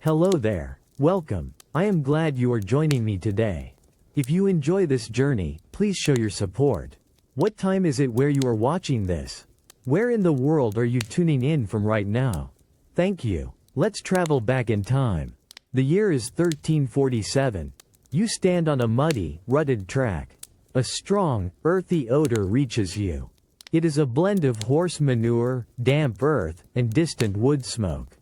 Hello there. Welcome. I am glad you are joining me today. If you enjoy this journey, please show your support. What time is it where you are watching this? Where in the world are you tuning in from right now? Thank you. Let's travel back in time. The year is 1347. You stand on a muddy, rutted track. A strong, earthy odor reaches you. It is a blend of horse manure, damp earth, and distant wood smoke.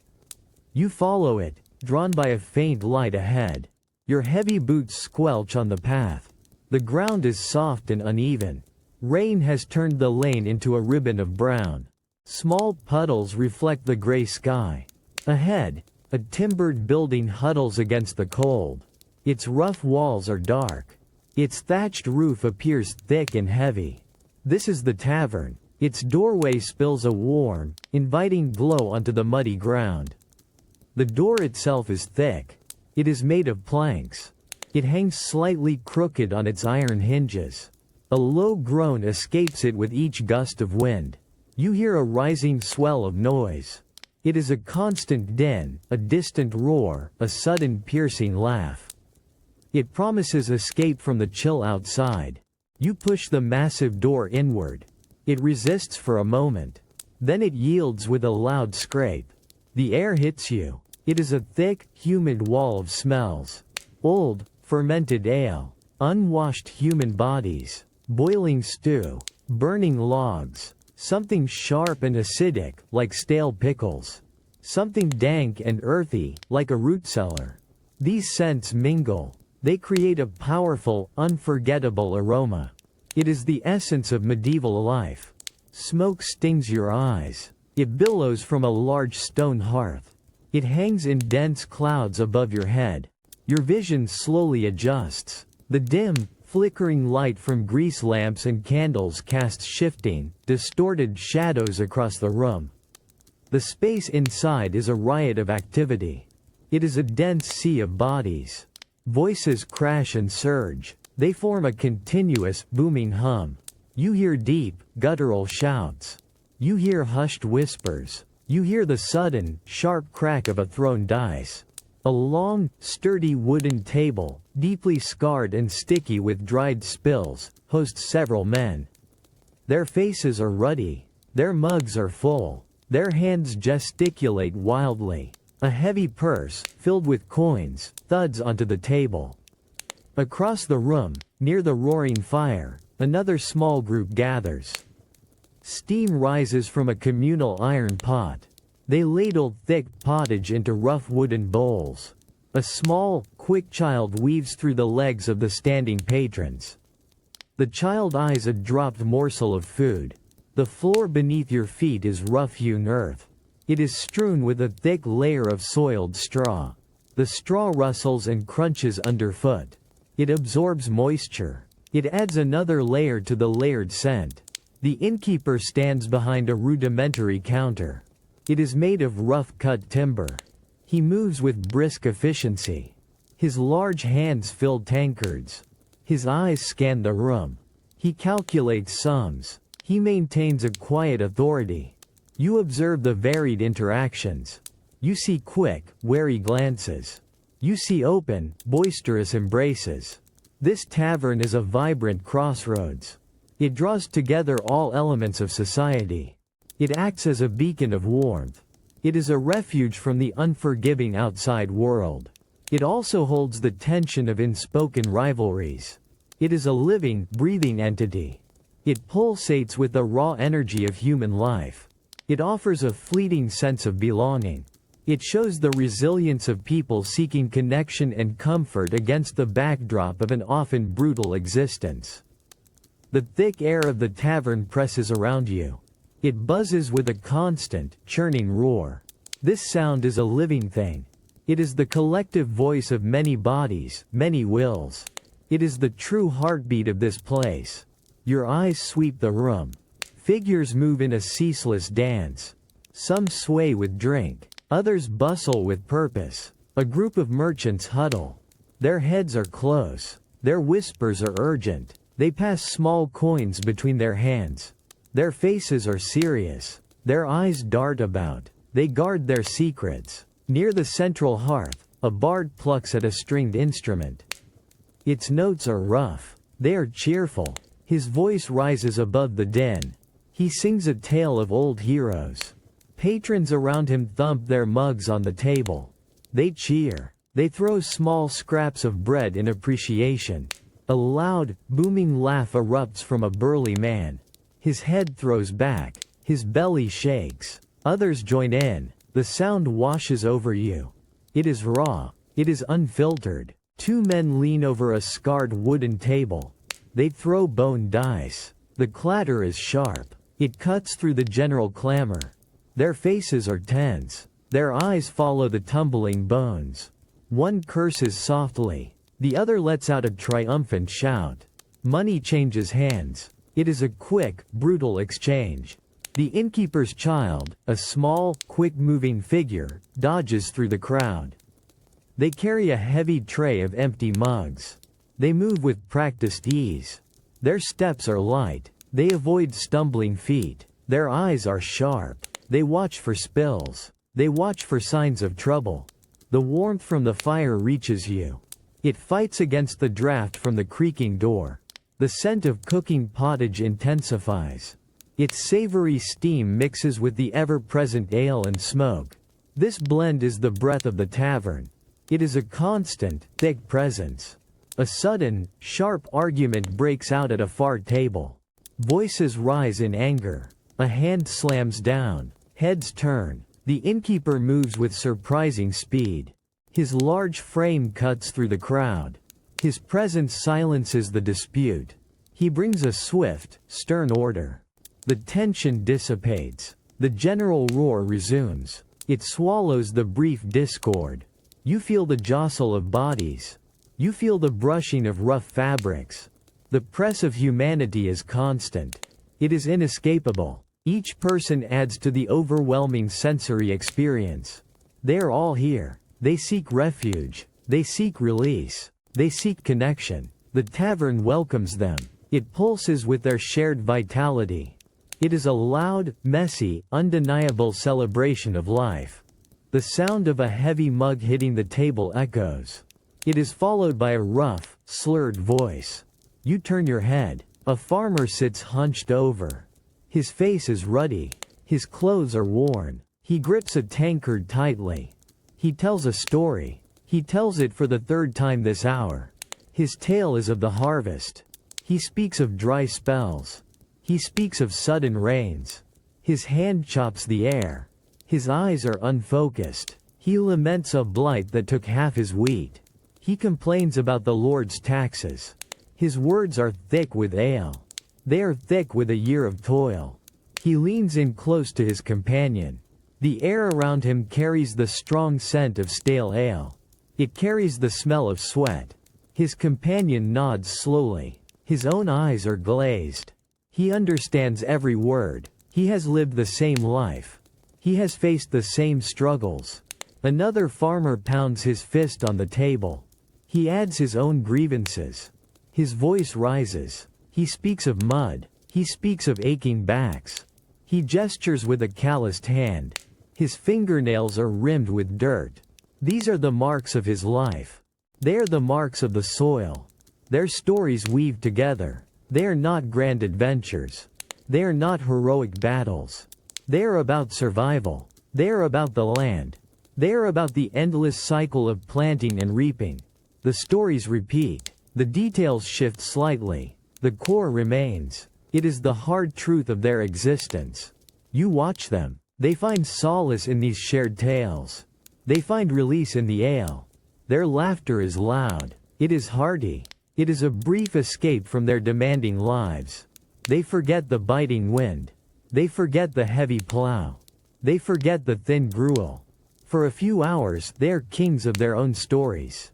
You follow it, drawn by a faint light ahead. Your heavy boots squelch on the path. The ground is soft and uneven. Rain has turned the lane into a ribbon of brown. Small puddles reflect the gray sky. Ahead, a timbered building huddles against the cold. Its rough walls are dark. Its thatched roof appears thick and heavy. This is the tavern. Its doorway spills a warm, inviting glow onto the muddy ground. The door itself is thick. It is made of planks. It hangs slightly crooked on its iron hinges. A low groan escapes it with each gust of wind. You hear a rising swell of noise. It is a constant din, a distant roar, a sudden piercing laugh. It promises escape from the chill outside. You push the massive door inward. It resists for a moment. Then it yields with a loud scrape. The air hits you. It is a thick, humid wall of smells. Old, fermented ale. Unwashed human bodies. Boiling stew. Burning logs. Something sharp and acidic, like stale pickles. Something dank and earthy, like a root cellar. These scents mingle. They create a powerful, unforgettable aroma. It is the essence of medieval life. Smoke stings your eyes. It billows from a large stone hearth. It hangs in dense clouds above your head. Your vision slowly adjusts. The dim, flickering light from grease lamps and candles casts shifting, distorted shadows across the room. The space inside is a riot of activity. It is a dense sea of bodies. Voices crash and surge. They form a continuous, booming hum. You hear deep, guttural shouts. You hear hushed whispers. You hear the sudden, sharp crack of a thrown dice. A long, sturdy wooden table, deeply scarred and sticky with dried spills, hosts several men. Their faces are ruddy. Their mugs are full. Their hands gesticulate wildly. A heavy purse, filled with coins, thuds onto the table. Across the room, near the roaring fire, another small group gathers. Steam rises from a communal iron pot. They ladle thick pottage into rough wooden bowls. A small, quick child weaves through the legs of the standing patrons. The child eyes a dropped morsel of food. The floor beneath your feet is rough-hewn earth. It is strewn with a thick layer of soiled straw. The straw rustles and crunches underfoot. It absorbs moisture. It adds another layer to the layered scent. The innkeeper stands behind a rudimentary counter. It is made of rough-cut timber. He moves with brisk efficiency. His large hands fill tankards. His eyes scan the room. He calculates sums. He maintains a quiet authority. You observe the varied interactions. You see quick, wary glances. You see open, boisterous embraces. This tavern is a vibrant crossroads. It draws together all elements of society. It acts as a beacon of warmth. It is a refuge from the unforgiving outside world. It also holds the tension of unspoken rivalries. It is a living, breathing entity. It pulsates with the raw energy of human life. It offers a fleeting sense of belonging. It shows the resilience of people seeking connection and comfort against the backdrop of an often brutal existence. The thick air of the tavern presses around you. It buzzes with a constant, churning roar. This sound is a living thing. It is the collective voice of many bodies, many wills. It is the true heartbeat of this place. Your eyes sweep the room. Figures move in a ceaseless dance. Some sway with drink. Others bustle with purpose. A group of merchants huddle. Their heads are close. Their whispers are urgent. They pass small coins between their hands. Their faces are serious. Their eyes dart about. They guard their secrets. Near the central hearth, a bard plucks at a stringed instrument. Its notes are rough. They are cheerful. His voice rises above the din. He sings a tale of old heroes. Patrons around him thump their mugs on the table. They cheer. They throw small scraps of bread in appreciation. A loud, booming laugh erupts from a burly man. His head throws back. His belly shakes. Others join in. The sound washes over you. It is raw. It is unfiltered. Two men lean over a scarred wooden table. They throw bone dice. The clatter is sharp. It cuts through the general clamor. Their faces are tense. Their eyes follow the tumbling bones. One curses softly. The other lets out a triumphant shout. Money changes hands. It is a quick, brutal exchange. The innkeeper's child, a small, quick-moving figure, dodges through the crowd. They carry a heavy tray of empty mugs. They move with practiced ease. Their steps are light. They avoid stumbling feet. Their eyes are sharp. They watch for spills. They watch for signs of trouble. The warmth from the fire reaches you. It fights against the draft from the creaking door. The scent of cooking pottage intensifies. Its savory steam mixes with the ever-present ale and smoke. This blend is the breath of the tavern. It is a constant, thick presence. A sudden, sharp argument breaks out at a far table. Voices rise in anger. A hand slams down. Heads turn. The innkeeper moves with surprising speed. His large frame cuts through the crowd. His presence silences the dispute. He brings a swift, stern order. The tension dissipates. The general roar resumes. It swallows the brief discord. You feel the jostle of bodies. You feel the brushing of rough fabrics. The press of humanity is constant. It is inescapable. Each person adds to the overwhelming sensory experience. They are all here. They seek refuge. They seek release. They seek connection. The tavern welcomes them. It pulses with their shared vitality. It is a loud, messy, undeniable celebration of life. The sound of a heavy mug hitting the table echoes. It is followed by a rough, slurred voice. You turn your head. A farmer sits hunched over. His face is ruddy. His clothes are worn. He grips a tankard tightly. He tells a story. He tells it for the third time this hour. His tale is of the harvest. He speaks of dry spells. He speaks of sudden rains. His hand chops the air. His eyes are unfocused. He laments a blight that took half his wheat. He complains about the Lord's taxes. His words are thick with ale. They are thick with a year of toil. He leans in close to his companion. The air around him carries the strong scent of stale ale. It carries the smell of sweat. His companion nods slowly. His own eyes are glazed. He understands every word. He has lived the same life. He has faced the same struggles. Another farmer pounds his fist on the table. He adds his own grievances. His voice rises. He speaks of mud. He speaks of aching backs. He gestures with a calloused hand. His fingernails are rimmed with dirt. These are the marks of his life. They are the marks of the soil. Their stories weave together. They are not grand adventures. They are not heroic battles. They are about survival. They are about the land. They are about the endless cycle of planting and reaping. The stories repeat. The details shift slightly. The core remains. It is the hard truth of their existence. You watch them. They find solace in these shared tales. They find release in the ale. Their laughter is loud. It is hearty. It is a brief escape from their demanding lives. They forget the biting wind. They forget the heavy plow. They forget the thin gruel. For a few hours, they are kings of their own stories.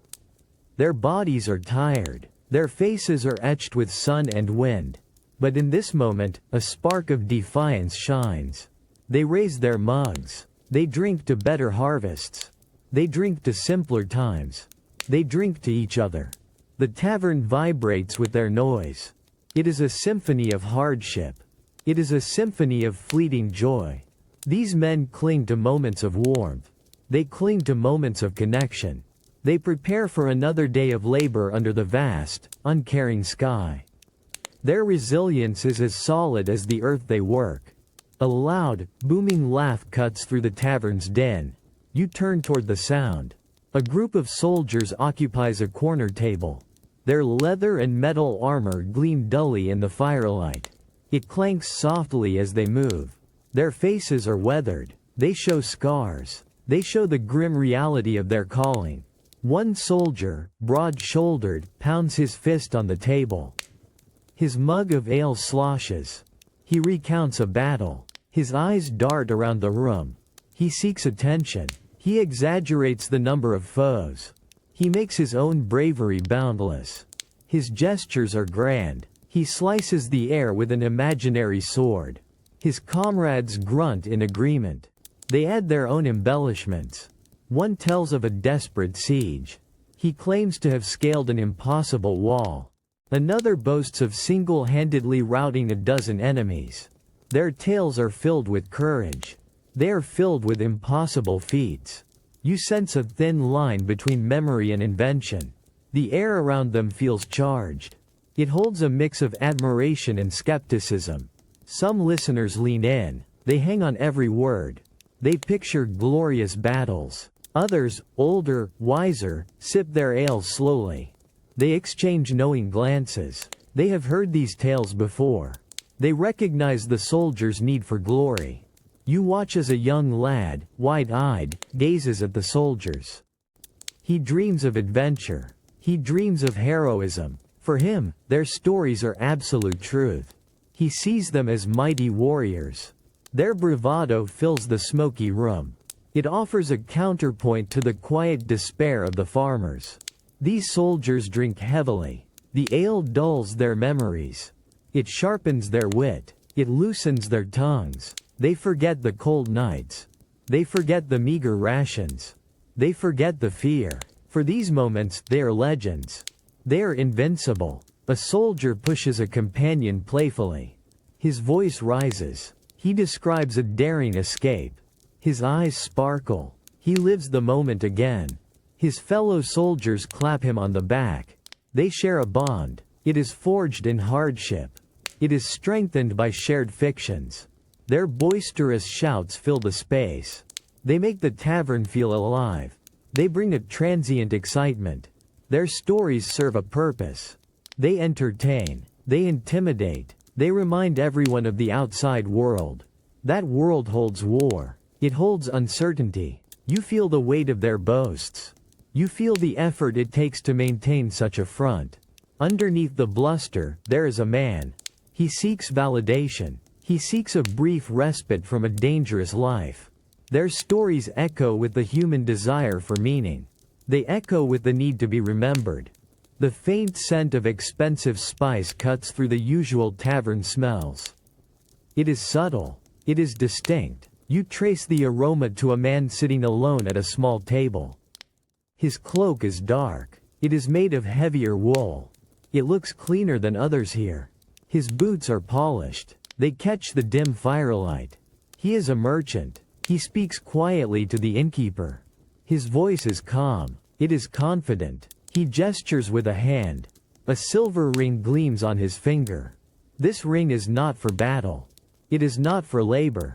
Their bodies are tired. Their faces are etched with sun and wind. But in this moment, a spark of defiance shines. They raise their mugs. They drink to better harvests. They drink to simpler times. They drink to each other. The tavern vibrates with their noise. It is a symphony of hardship. It is a symphony of fleeting joy. These men cling to moments of warmth. They cling to moments of connection. They prepare for another day of labor under the vast, uncaring sky. Their resilience is as solid as the earth they work. A loud, booming laugh cuts through the tavern's din. You turn toward the sound. A group of soldiers occupies a corner table. Their leather and metal armor gleam dully in the firelight. It clanks softly as they move. Their faces are weathered. They show scars. They show the grim reality of their calling. One soldier, broad-shouldered, pounds his fist on the table. His mug of ale sloshes. He recounts a battle. His eyes dart around the room. He seeks attention. He exaggerates the number of foes. He makes his own bravery boundless. His gestures are grand. He slices the air with an imaginary sword. His comrades grunt in agreement. They add their own embellishments. One tells of a desperate siege. He claims to have scaled an impossible wall. Another boasts of single-handedly routing a dozen enemies. Their tales are filled with courage. They are filled with impossible feats. You sense a thin line between memory and invention. The air around them feels charged. It holds a mix of admiration and skepticism. Some listeners lean in. They hang on every word. They picture glorious battles. Others, older, wiser, sip their ale slowly. They exchange knowing glances. They have heard these tales before. They recognize the soldier's need for glory. You watch as a young lad, wide-eyed, gazes at the soldiers. He dreams of adventure. He dreams of heroism. For him, their stories are absolute truth. He sees them as mighty warriors. Their bravado fills the smoky room. It offers a counterpoint to the quiet despair of the farmers. These soldiers drink heavily. The ale dulls their memories. It sharpens their wit. It loosens their tongues. They forget the cold nights. They forget the meager rations. They forget the fear. For these moments, they are legends. They are invincible. A soldier pushes a companion playfully. His voice rises. He describes a daring escape. His eyes sparkle. He lives the moment again. His fellow soldiers clap him on the back. They share a bond. It is forged in hardship. It is strengthened by shared fictions. Their boisterous shouts fill the space. They make the tavern feel alive. They bring a transient excitement. Their stories serve a purpose. They entertain. They intimidate. They remind everyone of the outside world. That world holds war. It holds uncertainty. You feel the weight of their boasts. You feel the effort it takes to maintain such a front. Underneath the bluster, there is a man. He seeks validation. He seeks a brief respite from a dangerous life. Their stories echo with the human desire for meaning. They echo with the need to be remembered. The faint scent of expensive spice cuts through the usual tavern smells. It is subtle. It is distinct. You trace the aroma to a man sitting alone at a small table. His cloak is dark. It is made of heavier wool. It looks cleaner than others here. His boots are polished. They catch the dim firelight. He is a merchant. He speaks quietly to the innkeeper. His voice is calm. It is confident. He gestures with a hand. A silver ring gleams on his finger. This ring is not for battle. It is not for labor.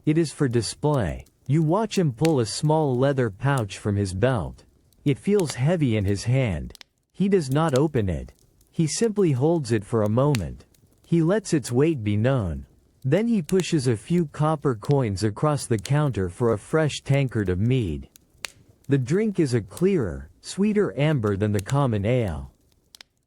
It is for display. You watch him pull a small leather pouch from his belt. It feels heavy in his hand. He does not open it. He simply holds it for a moment. He lets its weight be known. Then he pushes a few copper coins across the counter for a fresh tankard of mead. The drink is a clearer, sweeter amber than the common ale.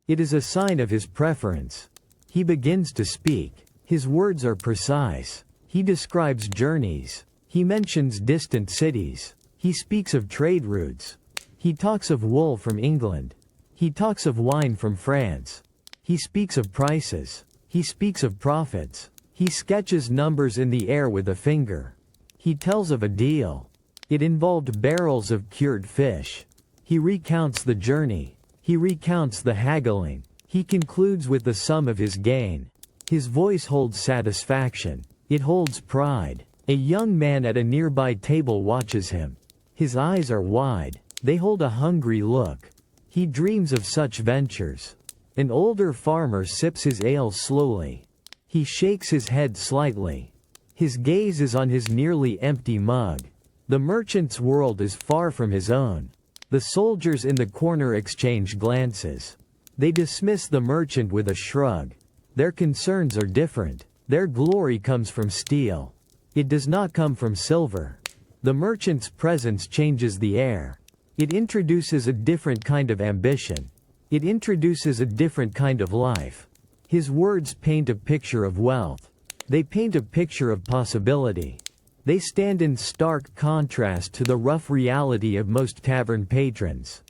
It is a sign of his preference. He begins to speak. His words are precise. He describes journeys. He mentions distant cities. He speaks of trade routes. He talks of wool from England. He talks of wine from France. He speaks of prices. He speaks of profits. He sketches numbers in the air with a finger. He tells of a deal. It involved barrels of cured fish. He recounts the journey. He recounts the haggling. He concludes with the sum of his gain. His voice holds satisfaction. It holds pride. A young man at a nearby table watches him. His eyes are wide, they hold a hungry look. He dreams of such ventures. An older farmer sips his ale slowly. He shakes his head slightly. His gaze is on his nearly empty mug. The merchant's world is far from his own. The soldiers in the corner exchange glances. They dismiss the merchant with a shrug. Their concerns are different. Their glory comes from steel. It does not come from silver. The merchant's presence changes the air. It introduces a different kind of ambition. It introduces a different kind of life. His words paint a picture of wealth. They paint a picture of possibility. They stand in stark contrast to the rough reality of most tavern patrons.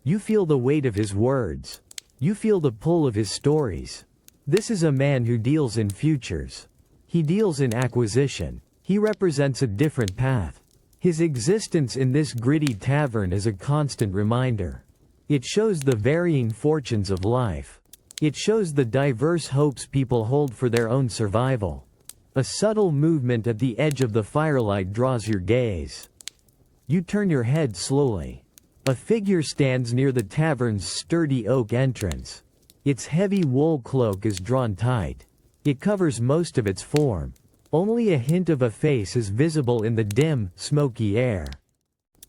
You feel the weight of his words. You feel the pull of his stories. This is a man who deals in futures. He deals in acquisition. He represents a different path. His existence in this gritty tavern is a constant reminder. It shows the varying fortunes of life. It shows the diverse hopes people hold for their own survival. A subtle movement at the edge of the firelight draws your gaze. You turn your head slowly. A figure stands near the tavern's sturdy oak entrance. Its heavy wool cloak is drawn tight. It covers most of its form. Only a hint of a face is visible in the dim, smoky air.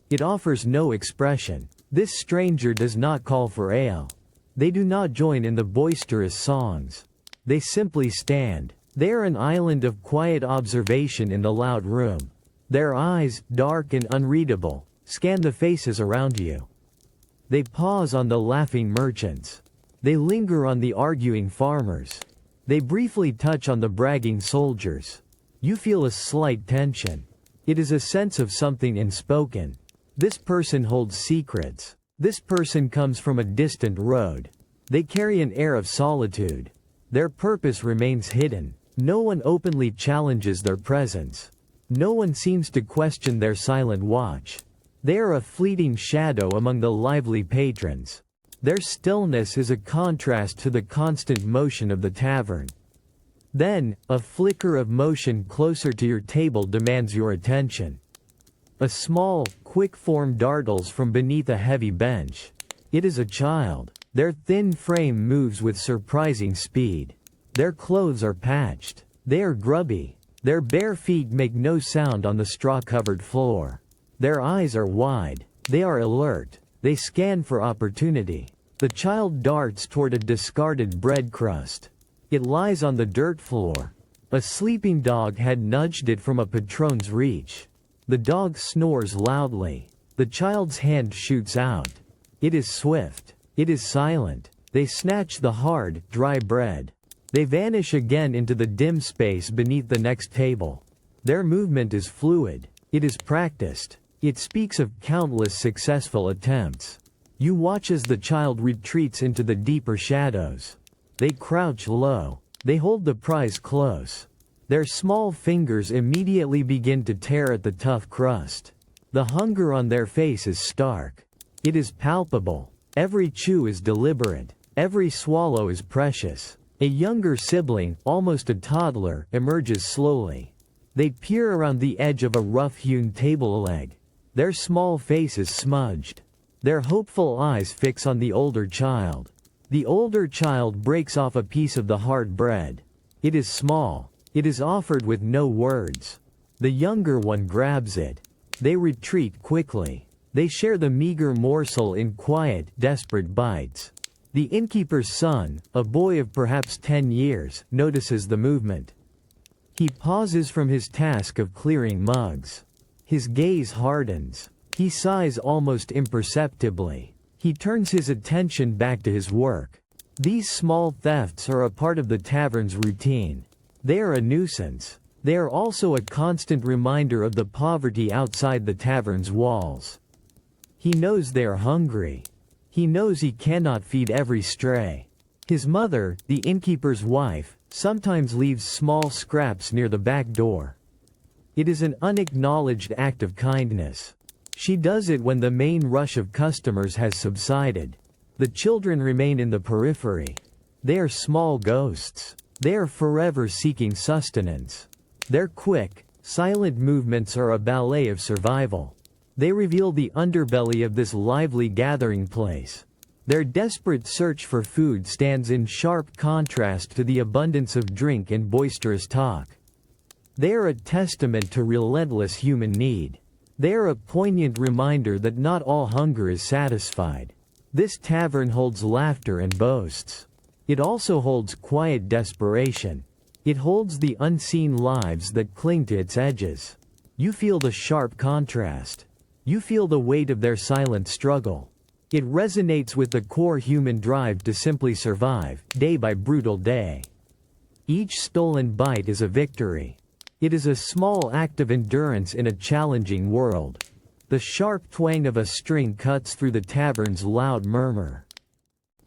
It offers no expression. This stranger does not call for ale. They do not join in the boisterous songs. They simply stand. They are an island of quiet observation in the loud room. Their eyes, dark and unreadable, scan the faces around you. They pause on the laughing merchants. They linger on the arguing farmers. They briefly touch on the bragging soldiers. You feel a slight tension. It is a sense of something unspoken. This person holds secrets. This person comes from a distant road. They carry an air of solitude. Their purpose remains hidden. No one openly challenges their presence. No one seems to question their silent watch. They are a fleeting shadow among the lively patrons. Their stillness is a contrast to the constant motion of the tavern. Then, a flicker of motion closer to your table demands your attention. A small, quick form dartles from beneath a heavy bench. It is a child. Their thin frame moves with surprising speed. Their clothes are patched. They are grubby. Their bare feet make no sound on the straw-covered floor. Their eyes are wide. They are alert. They scan for opportunity. The child darts toward a discarded bread crust. It lies on the dirt floor. A sleeping dog had nudged it from a patron's reach. The dog snores loudly. The child's hand shoots out. It is swift. It is silent. They snatch the hard, dry bread. They vanish again into the dim space beneath the next table. Their movement is fluid. It is practiced. It speaks of countless successful attempts. You watch as the child retreats into the deeper shadows. They crouch low. They hold the prize close. Their small fingers immediately begin to tear at the tough crust. The hunger on their face is stark. It is palpable. Every chew is deliberate. Every swallow is precious. A younger sibling, almost a toddler, emerges slowly. They peer around the edge of a rough-hewn table leg. Their small face is smudged. Their hopeful eyes fix on the older child. The older child breaks off a piece of the hard bread. It is small. It is offered with no words. The younger one grabs it. They retreat quickly. They share the meager morsel in quiet, desperate bites. The innkeeper's son, a boy of perhaps 10 years, notices the movement. He pauses from his task of clearing mugs. His gaze hardens. He sighs almost imperceptibly. He turns his attention back to his work. These small thefts are a part of the tavern's routine. They are a nuisance. They are also a constant reminder of the poverty outside the tavern's walls. He knows they are hungry. He knows he cannot feed every stray. His mother, the innkeeper's wife, sometimes leaves small scraps near the back door. It is an unacknowledged act of kindness. She does it when the main rush of customers has subsided. The children remain in the periphery. They are small ghosts. They are forever seeking sustenance. Their quick, silent movements are a ballet of survival. They reveal the underbelly of this lively gathering place. Their desperate search for food stands in sharp contrast to the abundance of drink and boisterous talk. They are a testament to relentless human need. They are a poignant reminder that not all hunger is satisfied. This tavern holds laughter and boasts. It also holds quiet desperation. It holds the unseen lives that cling to its edges. You feel the sharp contrast. You feel the weight of their silent struggle. It resonates with the core human drive to simply survive, day by brutal day. Each stolen bite is a victory. It is a small act of endurance in a challenging world. The sharp twang of a string cuts through the tavern's loud murmur.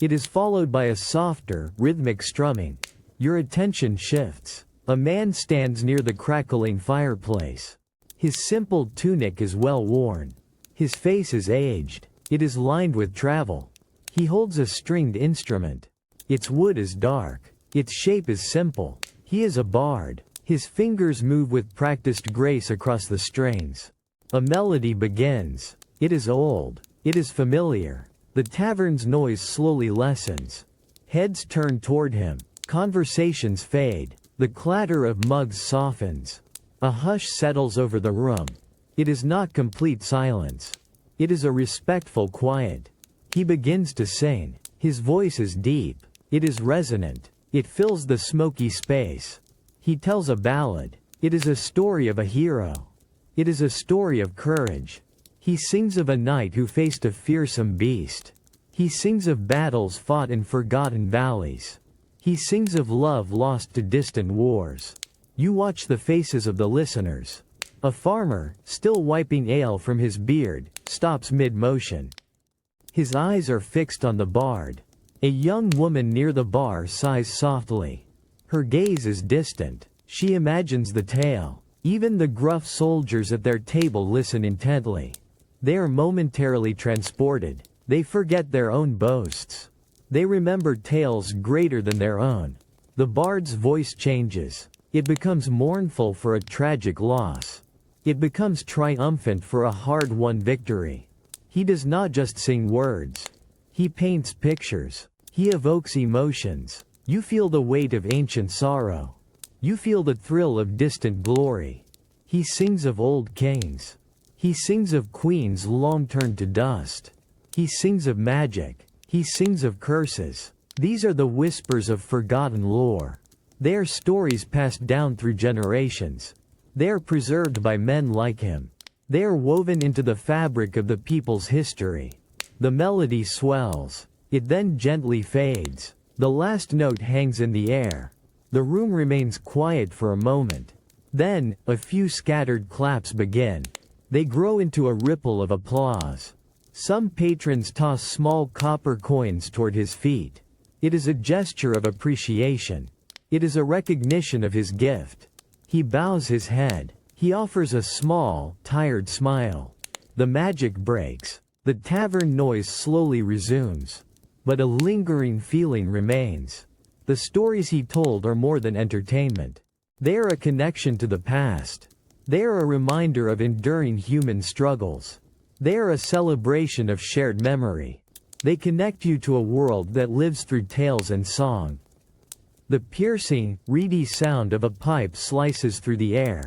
It is followed by a softer, rhythmic strumming. Your attention shifts. A man stands near the crackling fireplace. His simple tunic is well worn. His face is aged. It is lined with travel. He holds a stringed instrument. Its wood is dark. Its shape is simple. He is a bard. His fingers move with practiced grace across the strings. A melody begins. It is old. It is familiar. The tavern's noise slowly lessens. Heads turn toward him. Conversations fade. The clatter of mugs softens. A hush settles over the room. It is not complete silence. It is a respectful quiet. He begins to sing. His voice is deep. It is resonant. It fills the smoky space. He tells a ballad. It is a story of a hero. It is a story of courage. He sings of a knight who faced a fearsome beast. He sings of battles fought in forgotten valleys. He sings of love lost to distant wars. You watch the faces of the listeners. A farmer, still wiping ale from his beard, stops mid-motion. His eyes are fixed on the bard. A young woman near the bar sighs softly. Her gaze is distant. She imagines the tale. Even the gruff soldiers at their table listen intently. They are momentarily transported. They forget their own boasts. They remember tales greater than their own. The bard's voice changes. It becomes mournful for a tragic loss. It becomes triumphant for a hard-won victory. He does not just sing words. He paints pictures. He evokes emotions. You feel the weight of ancient sorrow. You feel the thrill of distant glory. He sings of old kings. He sings of queens long turned to dust. He sings of magic. He sings of curses. These are the whispers of forgotten lore. They are stories passed down through generations. They are preserved by men like him. They are woven into the fabric of the people's history. The melody swells. It then gently fades. The last note hangs in the air. The room remains quiet for a moment. Then, a few scattered claps begin. They grow into a ripple of applause. Some patrons toss small copper coins toward his feet. It is a gesture of appreciation. It is a recognition of his gift. He bows his head. He offers a small, tired smile. The magic breaks. The tavern noise slowly resumes. But a lingering feeling remains. The stories he told are more than entertainment. They are a connection to the past. They are a reminder of enduring human struggles. They are a celebration of shared memory. They connect you to a world that lives through tales and song. The piercing, reedy sound of a pipe slices through the air.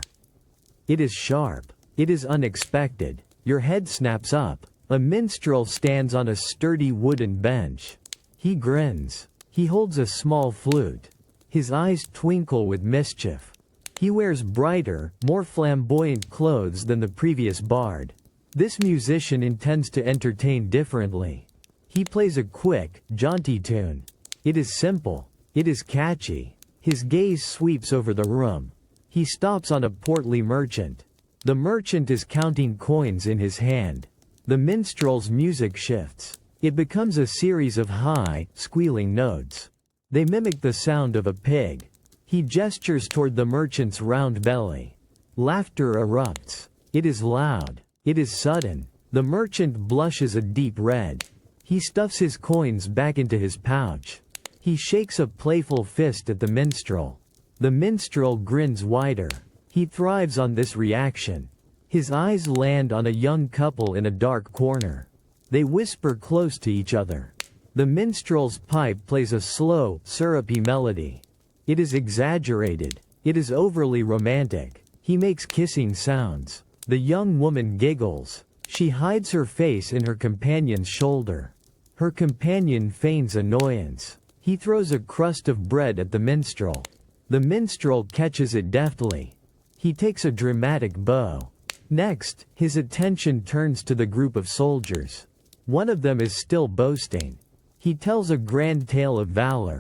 It is sharp. It is unexpected. Your head snaps up. A minstrel stands on a sturdy wooden bench. He grins. He holds a small flute. His eyes twinkle with mischief. He wears brighter, more flamboyant clothes than the previous bard. This musician intends to entertain differently. He plays a quick, jaunty tune. It is simple. It is catchy. His gaze sweeps over the room. He stops on a portly merchant. The merchant is counting coins in his hand. The minstrel's music shifts. It becomes a series of high, squealing notes. They mimic the sound of a pig. He gestures toward the merchant's round belly. Laughter erupts. It is loud. It is sudden. The merchant blushes a deep red. He stuffs his coins back into his pouch. He shakes a playful fist at the minstrel. The minstrel grins wider. He thrives on this reaction. His eyes land on a young couple in a dark corner. They whisper close to each other. The minstrel's pipe plays a slow, syrupy melody. It is exaggerated. It is overly romantic. He makes kissing sounds. The young woman giggles. She hides her face in her companion's shoulder. Her companion feigns annoyance. He throws a crust of bread at the minstrel. The minstrel catches it deftly. He takes a dramatic bow. Next, his attention turns to the group of soldiers. One of them is still boasting. He tells a grand tale of valor.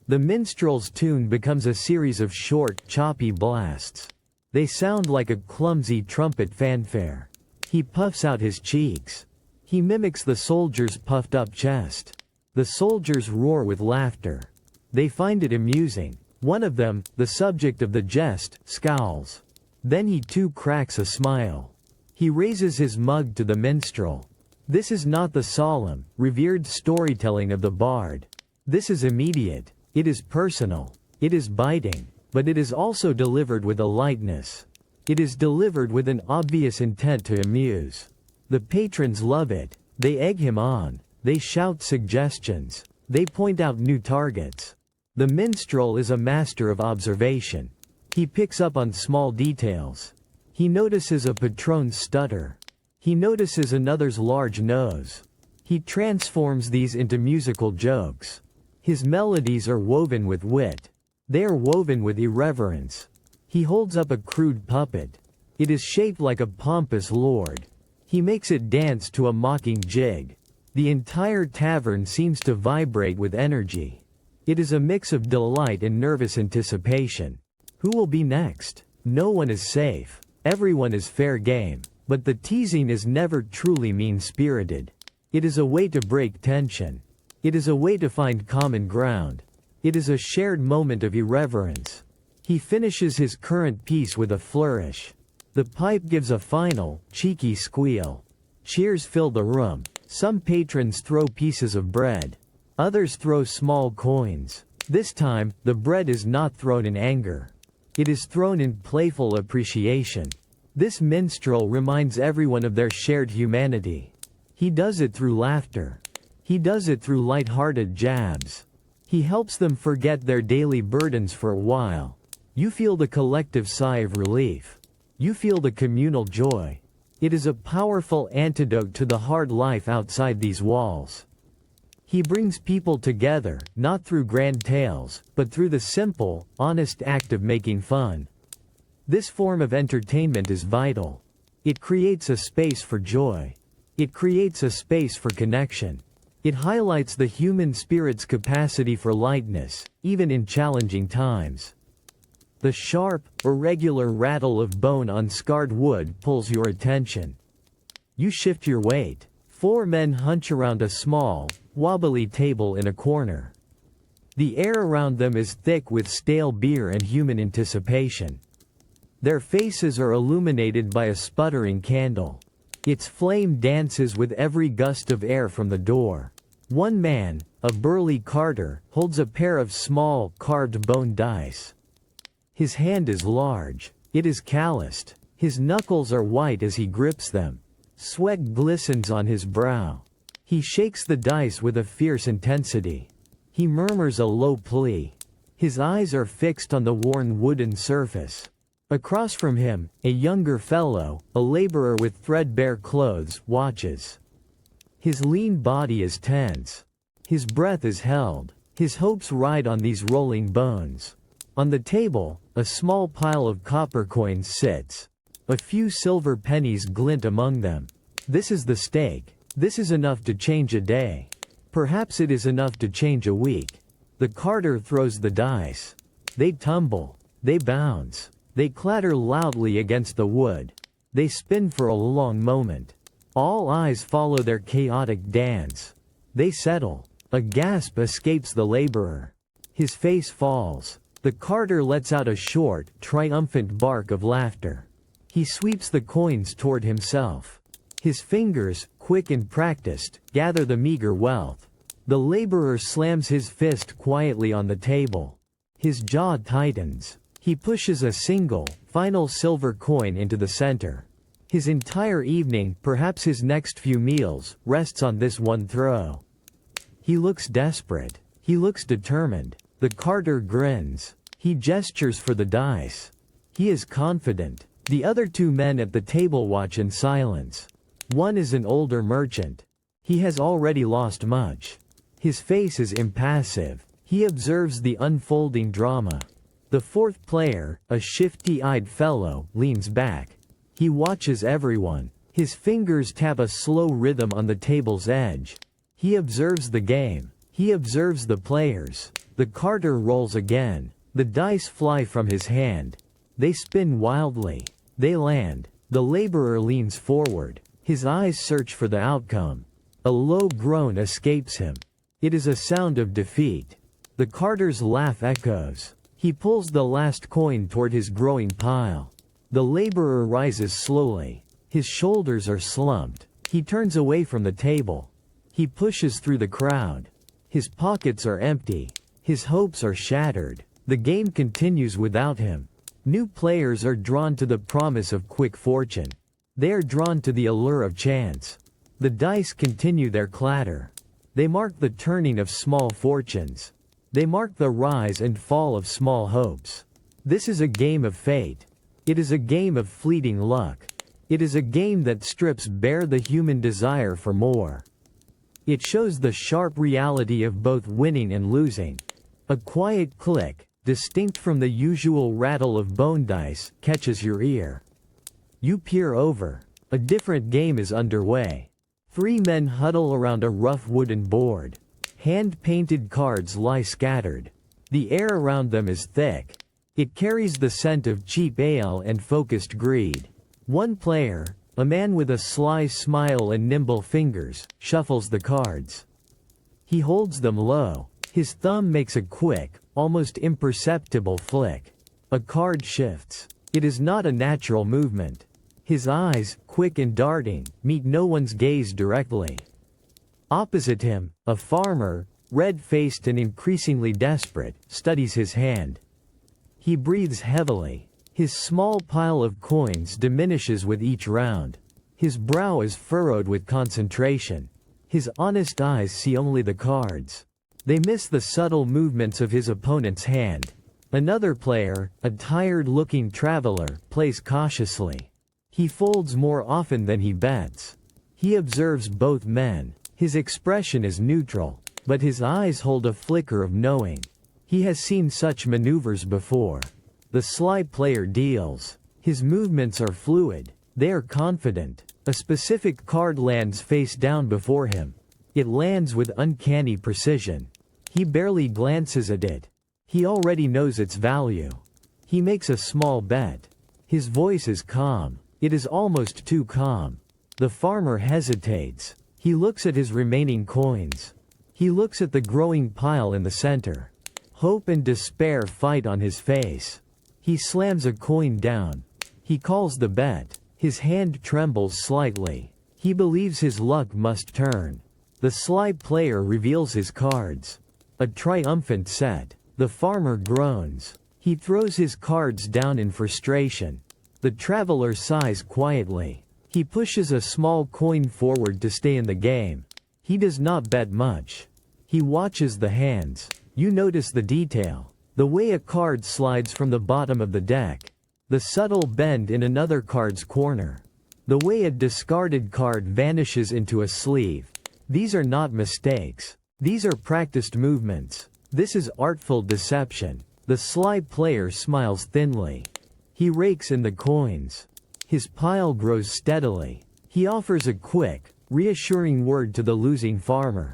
The minstrel's tune becomes a series of short, choppy blasts. They sound like a clumsy trumpet fanfare. He puffs out his cheeks. He mimics the soldier's puffed-up chest. The soldiers roar with laughter. They find it amusing. One of them, the subject of the jest, scowls. Then he too cracks a smile. He raises his mug to the minstrel. This is not the solemn, revered storytelling of the bard. This is immediate. It is personal. It is biting. But it is also delivered with a lightness. It is delivered with an obvious intent to amuse. The patrons love it. They egg him on. They shout suggestions. They point out new targets. The minstrel is a master of observation. He picks up on small details. He notices a patron's stutter. He notices another's large nose. He transforms these into musical jokes. His melodies are woven with wit. They are woven with irreverence. He holds up a crude puppet. It is shaped like a pompous lord. He makes it dance to a mocking jig. The entire tavern seems to vibrate with energy. It is a mix of delight and nervous anticipation. Who will be next? No one is safe. Everyone is fair game. But the teasing is never truly mean-spirited. It is a way to break tension. It is a way to find common ground. It is a shared moment of irreverence. He finishes his current piece with a flourish. The pipe gives a final, cheeky squeal. Cheers fill the room. Some patrons throw pieces of bread. Others throw small coins. This time, the bread is not thrown in anger. It is thrown in playful appreciation. This minstrel reminds everyone of their shared humanity. He does it through laughter. He does it through light-hearted jabs. He helps them forget their daily burdens for a while. You feel the collective sigh of relief. You feel the communal joy. It is a powerful antidote to the hard life outside these walls. He brings people together, not through grand tales, but through the simple, honest act of making fun. This form of entertainment is vital. It creates a space for joy. It creates a space for connection. It highlights the human spirit's capacity for lightness, even in challenging times. The sharp, irregular rattle of bone on scarred wood pulls your attention. You shift your weight. 4 men hunch around a small, wobbly table in a corner. The air around them is thick with stale beer and human anticipation. Their faces are illuminated by a sputtering candle. Its flame dances with every gust of air from the door. One man, a burly carter, holds a pair of small, carved bone dice. His hand is large. It is calloused. His knuckles are white as he grips them. Sweat glistens on his brow. He shakes the dice with a fierce intensity. He murmurs a low plea. His eyes are fixed on the worn wooden surface. Across from him, a younger fellow, a laborer with threadbare clothes, watches. His lean body is tense. His breath is held. His hopes ride on these rolling bones. On the table, a small pile of copper coins sits. A few silver pennies glint among them. This is the stake. This is enough to change a day. Perhaps it is enough to change a week. The carter throws the dice. They tumble. They bounce. They clatter loudly against the wood. They spin for a long moment. All eyes follow their chaotic dance. They settle. A gasp escapes the laborer. His face falls. The carter lets out a short, triumphant bark of laughter. He sweeps the coins toward himself. His fingers, quick and practiced, gather the meager wealth. The laborer slams his fist quietly on the table. His jaw tightens. He pushes a single, final silver coin into the center. His entire evening, perhaps his next few meals, rests on this one throw. He looks desperate. He looks determined. The carter grins. He gestures for the dice. He is confident. The other two men at the table watch in silence. One is an older merchant. He has already lost much. His face is impassive. He observes the unfolding drama. The fourth player, a shifty-eyed fellow, leans back. He watches everyone. His fingers tap a slow rhythm on the table's edge. He observes the game. He observes the players. The carter rolls again. The dice fly from his hand. They spin wildly. They land. The laborer leans forward. His eyes search for the outcome. A low groan escapes him. It is a sound of defeat. The carter's laugh echoes. He pulls the last coin toward his growing pile. The laborer rises slowly. His shoulders are slumped. He turns away from the table. He pushes through the crowd. His pockets are empty. His hopes are shattered. The game continues without him. New players are drawn to the promise of quick fortune. They are drawn to the allure of chance. The dice continue their clatter. They mark the turning of small fortunes. They mark the rise and fall of small hopes. This is a game of fate. It is a game of fleeting luck. It is a game that strips bare the human desire for more. It shows the sharp reality of both winning and losing. A quiet click, distinct from the usual rattle of bone dice, catches your ear. You peer over. A different game is underway. Three men huddle around a rough wooden board. Hand-painted cards lie scattered. The air around them is thick. It carries the scent of cheap ale and focused greed. One player, a man with a sly smile and nimble fingers, shuffles the cards. He holds them low. His thumb makes a quick, almost imperceptible flick. A card shifts. It is not a natural movement. His eyes, quick and darting, meet no one's gaze directly. Opposite him, a farmer, red-faced and increasingly desperate, studies his hand. He breathes heavily. His small pile of coins diminishes with each round. His brow is furrowed with concentration. His honest eyes see only the cards. They miss the subtle movements of his opponent's hand. Another player, a tired-looking traveler, plays cautiously. He folds more often than he bets. He observes both men. His expression is neutral, but his eyes hold a flicker of knowing. He has seen such maneuvers before. The sly player deals. His movements are fluid. They are confident. A specific card lands face down before him. It lands with uncanny precision. He barely glances at it. He already knows its value. He makes a small bet. His voice is calm. It is almost too calm. The farmer hesitates. He looks at his remaining coins. He looks at the growing pile in the center. Hope and despair fight on his face. He slams a coin down. He calls the bet. His hand trembles slightly. He believes his luck must turn. The sly player reveals his cards. A triumphant set. The farmer groans. He throws his cards down in frustration. The traveler sighs quietly. He pushes a small coin forward to stay in the game. He does not bet much. He watches the hands. You notice the detail. The way a card slides from the bottom of the deck. The subtle bend in another card's corner. The way a discarded card vanishes into a sleeve. These are not mistakes. These are practiced movements. This is artful deception. The sly player smiles thinly. He rakes in the coins. His pile grows steadily. He offers a quick, reassuring word to the losing farmer.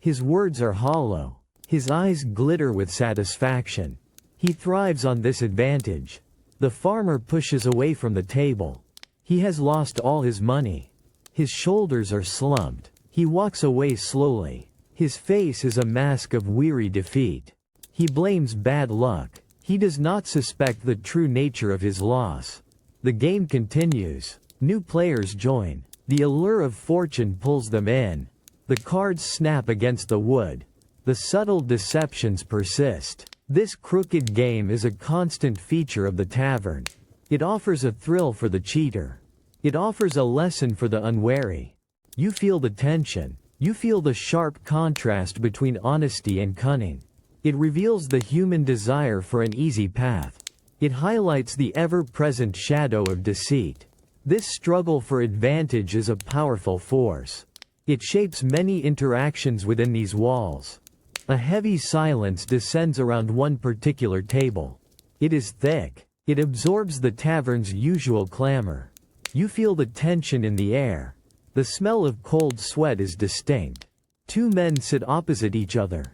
His words are hollow. His eyes glitter with satisfaction. He thrives on this advantage. The farmer pushes away from the table. He has lost all his money. His shoulders are slumped. He walks away slowly. His face is a mask of weary defeat. He blames bad luck. He does not suspect the true nature of his loss. The game continues. New players join. The allure of fortune pulls them in. The cards snap against the wood. The subtle deceptions persist. This crooked game is a constant feature of the tavern. It offers a thrill for the cheater. It offers a lesson for the unwary. You feel the tension. You feel the sharp contrast between honesty and cunning. It reveals the human desire for an easy path. It highlights the ever-present shadow of deceit. This struggle for advantage is a powerful force. It shapes many interactions within these walls. A heavy silence descends around one particular table. It is thick. It absorbs the tavern's usual clamor. You feel the tension in the air. The smell of cold sweat is distinct. Two men sit opposite each other.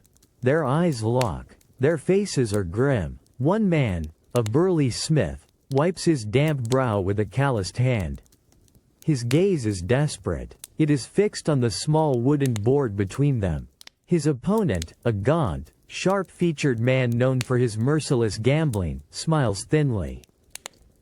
Their eyes lock. Their faces are grim. One man, a burly smith, wipes his damp brow with a calloused hand. His gaze is desperate. It is fixed on the small wooden board between them. His opponent, a gaunt, sharp-featured man known for his merciless gambling, smiles thinly.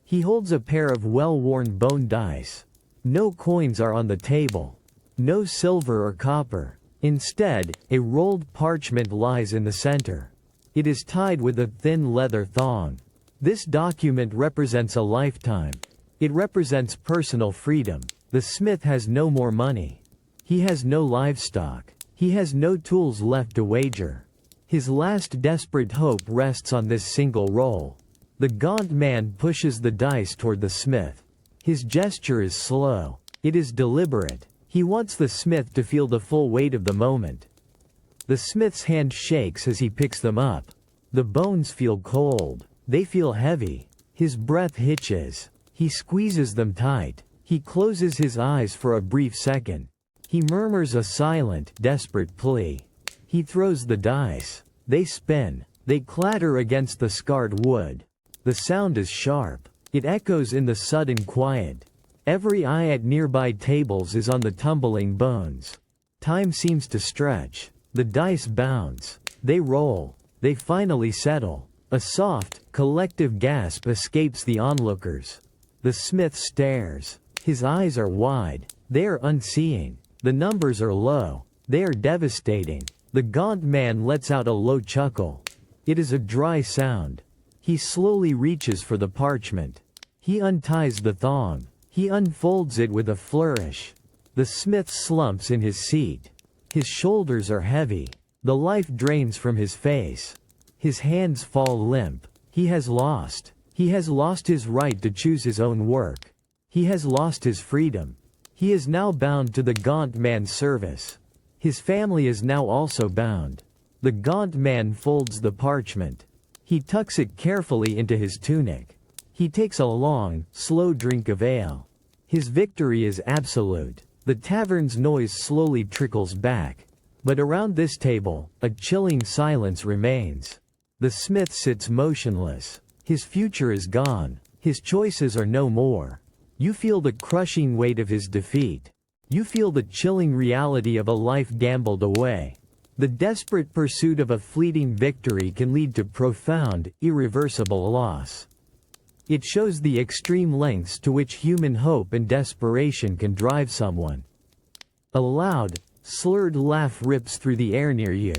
He holds a pair of well-worn bone dice. No coins are on the table. No silver or copper. Instead, a rolled parchment lies in the center. It is tied with a thin leather thong. This document represents a lifetime. It represents personal freedom. The smith has no more money. He has no livestock. He has no tools left to wager. His last desperate hope rests on this single roll. The gaunt man pushes the dice toward the smith. His gesture is slow. It is deliberate. He wants the smith to feel the full weight of the moment. The smith's hand shakes as he picks them up. The bones feel cold. They feel heavy. His breath hitches. He squeezes them tight. He closes his eyes for a brief second. He murmurs a silent, desperate plea. He throws the dice. They spin. They clatter against the scarred wood. The sound is sharp. It echoes in the sudden quiet. Every eye at nearby tables is on the tumbling bones. Time seems to stretch. The dice bounce. They roll. They finally settle. A soft, collective gasp escapes the onlookers. The smith stares. His eyes are wide. They are unseeing. The numbers are low. They are devastating. The gaunt man lets out a low chuckle. It is a dry sound. He slowly reaches for the parchment. He unties the thong. He unfolds it with a flourish. The smith slumps in his seat. His shoulders are heavy. The life drains from his face. His hands fall limp. He has lost. He has lost his right to choose his own work. He has lost his freedom. He is now bound to the gaunt man's service. His family is now also bound. The gaunt man folds the parchment. He tucks it carefully into his tunic. He takes a long, slow drink of ale. His victory is absolute. The tavern's noise slowly trickles back. But around this table, a chilling silence remains. The smith sits motionless. His future is gone. His choices are no more. You feel the crushing weight of his defeat. You feel the chilling reality of a life gambled away. The desperate pursuit of a fleeting victory can lead to profound, irreversible loss. It shows the extreme lengths to which human hope and desperation can drive someone. A loud, slurred laugh rips through the air near you.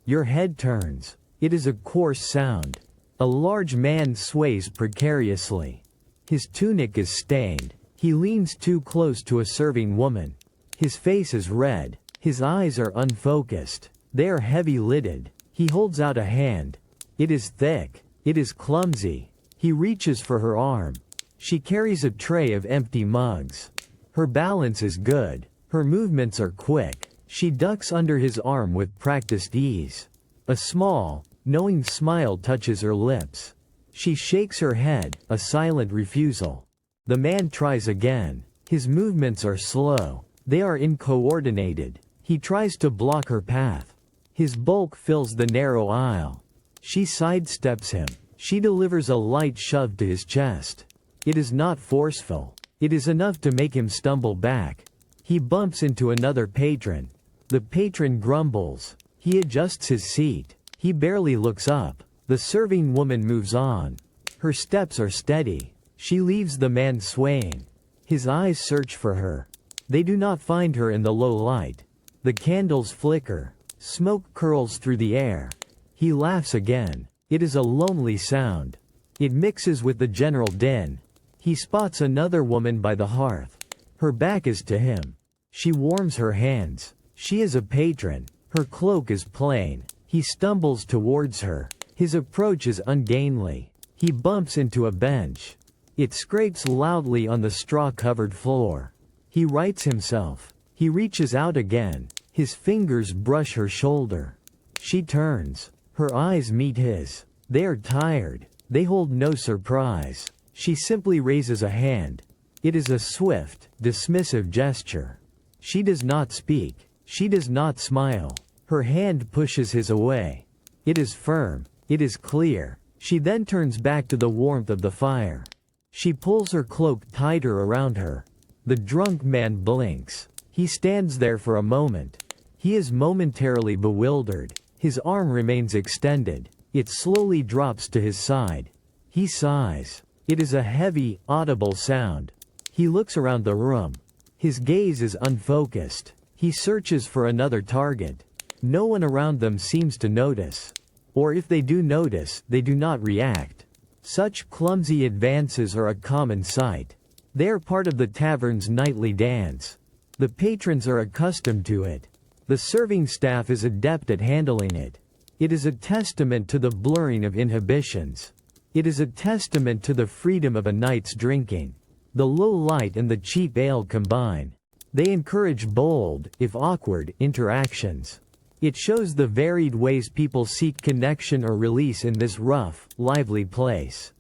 Your head turns. It is a coarse sound. A large man sways precariously. His tunic is stained. He leans too close to a serving woman. His face is red. His eyes are unfocused. They are heavy-lidded. He holds out a hand. It is thick. It is clumsy. He reaches for her arm. She carries a tray of empty mugs. Her balance is good. Her movements are quick. She ducks under his arm with practiced ease. A small, knowing smile touches her lips. She shakes her head, a silent refusal. The man tries again. His movements are slow. They are uncoordinated. He tries to block her path. His bulk fills the narrow aisle. She sidesteps him. She delivers a light shove to his chest. It is not forceful. It is enough to make him stumble back. He bumps into another patron. The patron grumbles. He adjusts his seat. He barely looks up. The serving woman moves on. Her steps are steady. She leaves the man swaying. His eyes search for her. They do not find her in the low light. The candles flicker. Smoke curls through the air. He laughs again. It is a lonely sound. It mixes with the general din. He spots another woman by the hearth. Her back is to him. She warms her hands. She is a patron. Her cloak is plain. He stumbles towards her. His approach is ungainly. He bumps into a bench. It scrapes loudly on the straw-covered floor. He rights himself. He reaches out again. His fingers brush her shoulder. She turns. Her eyes meet his. They are tired. They hold no surprise. She simply raises a hand. It is a swift, dismissive gesture. She does not speak. She does not smile. Her hand pushes his away. It is firm. It is clear. She then turns back to the warmth of the fire. She pulls her cloak tighter around her. The drunk man blinks. He stands there for a moment. He is momentarily bewildered. His arm remains extended. It slowly drops to his side. He sighs. It is a heavy, audible sound. He looks around the room. His gaze is unfocused. He searches for another target. No one around them seems to notice. Or if they do notice, they do not react. Such clumsy advances are a common sight. They are part of the tavern's nightly dance. The patrons are accustomed to it. The serving staff is adept at handling it. It is a testament to the blurring of inhibitions. It is a testament to the freedom of a night's drinking. The low light and the cheap ale combine. They encourage bold, if awkward, interactions. It shows the varied ways people seek connection or release in this rough, lively place.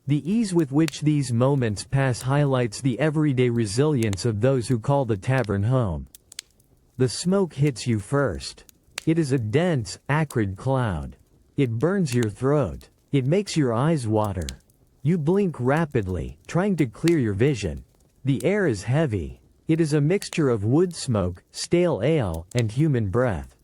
The ease with which these moments pass highlights the everyday resilience of those who call the tavern home. The smoke hits you first. It is a dense, acrid cloud. It burns your throat. It makes your eyes water. You blink rapidly, trying to clear your vision. The air is heavy. It is a mixture of wood smoke, stale ale, and human breath.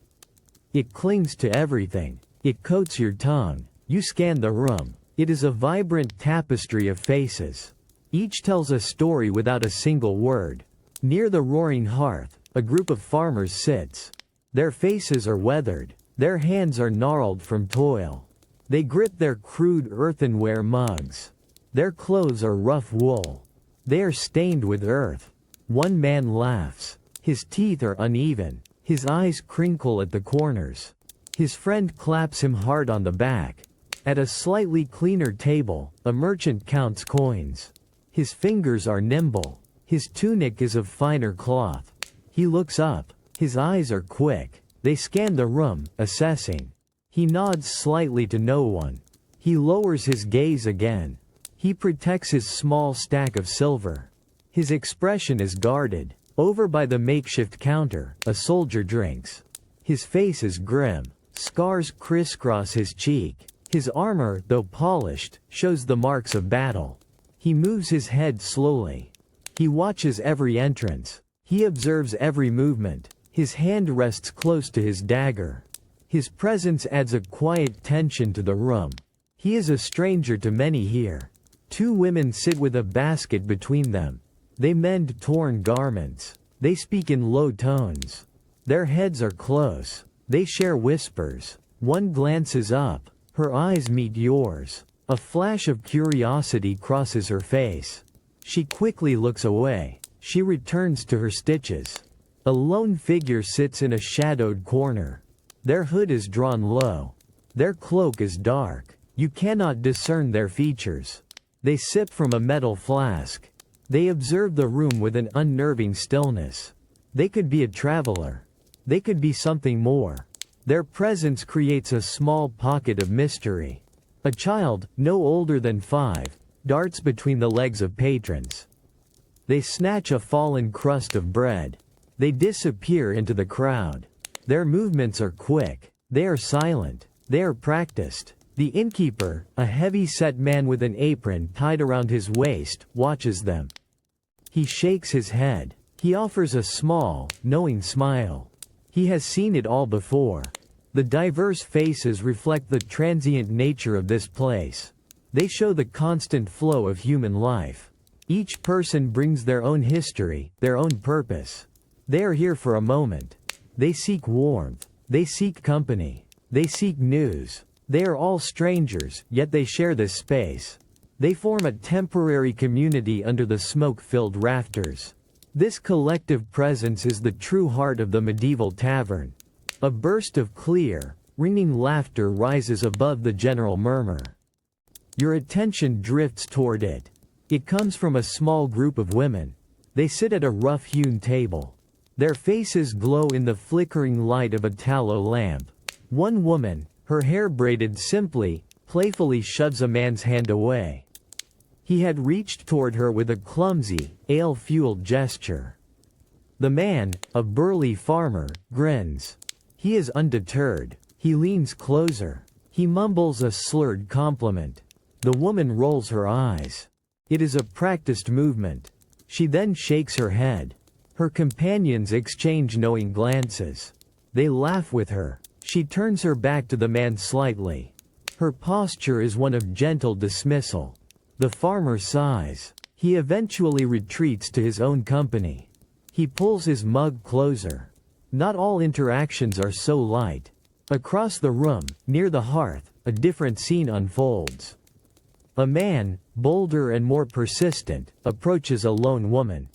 It clings to everything. It coats your tongue. You scan the room. It is a vibrant tapestry of faces. Each tells a story without a single word. Near the roaring hearth, a group of farmers sits. Their faces are weathered. Their hands are gnarled from toil. They grip their crude earthenware mugs. Their clothes are rough wool. They are stained with earth. One man laughs. His teeth are uneven. His eyes crinkle at the corners. His friend claps him hard on the back. At a slightly cleaner table, a merchant counts coins. His fingers are nimble. His tunic is of finer cloth. He looks up. His eyes are quick. They scan the room, assessing. He nods slightly to no one. He lowers his gaze again. He protects his small stack of silver. His expression is guarded. Over by the makeshift counter, a soldier drinks. His face is grim. Scars crisscross his cheek. His armor, though polished, shows the marks of battle. He moves his head slowly. He watches every entrance. He observes every movement. His hand rests close to his dagger. His presence adds a quiet tension to the room. He is a stranger to many here. Two women sit with a basket between them. They mend torn garments. They speak in low tones. Their heads are close. They share whispers. One glances up. Her eyes meet yours. A flash of curiosity crosses her face. She quickly looks away. She returns to her stitches. A lone figure sits in a shadowed corner. Their hood is drawn low. Their cloak is dark. You cannot discern their features. They sip from a metal flask. They observe the room with an unnerving stillness. They could be a traveler. They could be something more. Their presence creates a small pocket of mystery. A child, no older than 5, darts between the legs of patrons. They snatch a fallen crust of bread. They disappear into the crowd. Their movements are quick. They are silent. They are practiced. The innkeeper, a heavy-set man with an apron tied around his waist, watches them. He shakes his head. He offers a small, knowing smile. He has seen it all before. The diverse faces reflect the transient nature of this place. They show the constant flow of human life. Each person brings their own history, their own purpose. They are here for a moment. They seek warmth. They seek company. They seek news. They are all strangers, yet they share this space. They form a temporary community under the smoke-filled rafters. This collective presence is the true heart of the medieval tavern. A burst of clear, ringing laughter rises above the general murmur. Your attention drifts toward it. It comes from a small group of women. They sit at a rough-hewn table. Their faces glow in the flickering light of a tallow lamp. One woman, her hair braided simply, playfully shoves a man's hand away. He had reached toward her with a clumsy, ale-fueled gesture. The man, a burly farmer, grins. He is undeterred. He leans closer. He mumbles a slurred compliment. The woman rolls her eyes. It is a practiced movement. She then shakes her head. Her companions exchange knowing glances. They laugh with her. She turns her back to the man slightly. Her posture is one of gentle dismissal. The farmer sighs. He eventually retreats to his own company. He pulls his mug closer. Not all interactions are so light. Across the room, near the hearth, a different scene unfolds. A man, bolder and more persistent, approaches a lone woman.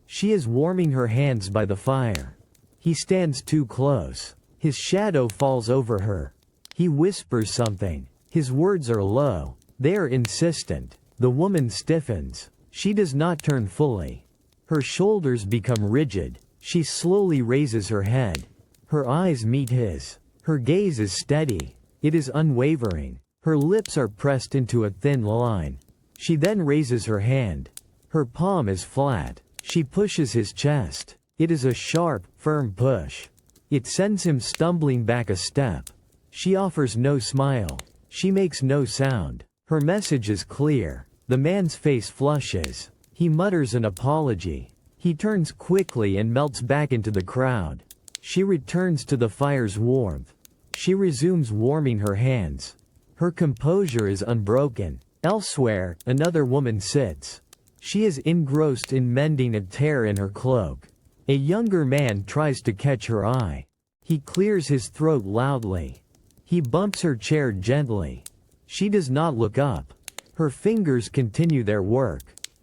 She is warming her hands by the fire. He stands too close. His shadow falls over her. He whispers something. His words are low. They are insistent. The woman stiffens. She does not turn fully. Her shoulders become rigid. She slowly raises her head. Her eyes meet his. Her gaze is steady. It is unwavering. Her lips are pressed into a thin line. She then raises her hand. Her palm is flat. She pushes his chest. It is a sharp, firm push. It sends him stumbling back a step. She offers no smile. She makes no sound. Her message is clear. The man's face flushes. He mutters an apology. He turns quickly and melts back into the crowd. She returns to the fire's warmth. She resumes warming her hands. Her composure is unbroken. Elsewhere, another woman sits. She is engrossed in mending a tear in her cloak. A younger man tries to catch her eye. He clears his throat loudly. He bumps her chair gently. She does not look up. Her fingers continue their work.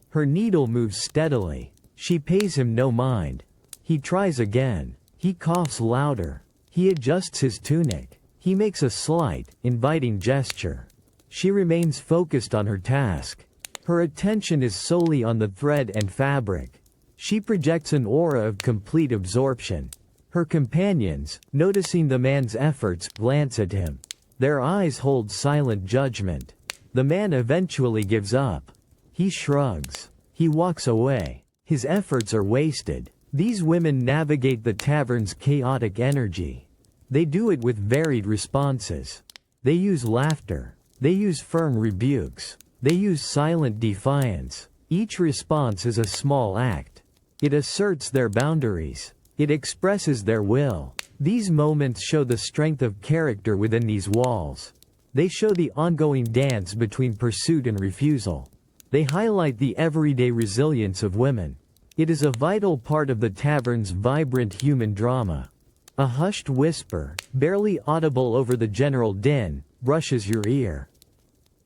Her needle moves steadily. She pays him no mind. He tries again. He coughs louder. He adjusts his tunic. He makes a slight, inviting gesture. She remains focused on her task. Her attention is solely on the thread and fabric. She projects an aura of complete absorption. Her companions, noticing the man's efforts, glance at him. Their eyes hold silent judgment. The man eventually gives up. He shrugs. He walks away. His efforts are wasted. These women navigate the tavern's chaotic energy. They do it with varied responses. They use laughter. They use firm rebukes. They use silent defiance. Each response is a small act. It asserts their boundaries. It expresses their will. These moments show the strength of character within these walls. They show the ongoing dance between pursuit and refusal. They highlight the everyday resilience of women. It is a vital part of the tavern's vibrant human drama. A hushed whisper, barely audible over the general din, brushes your ear.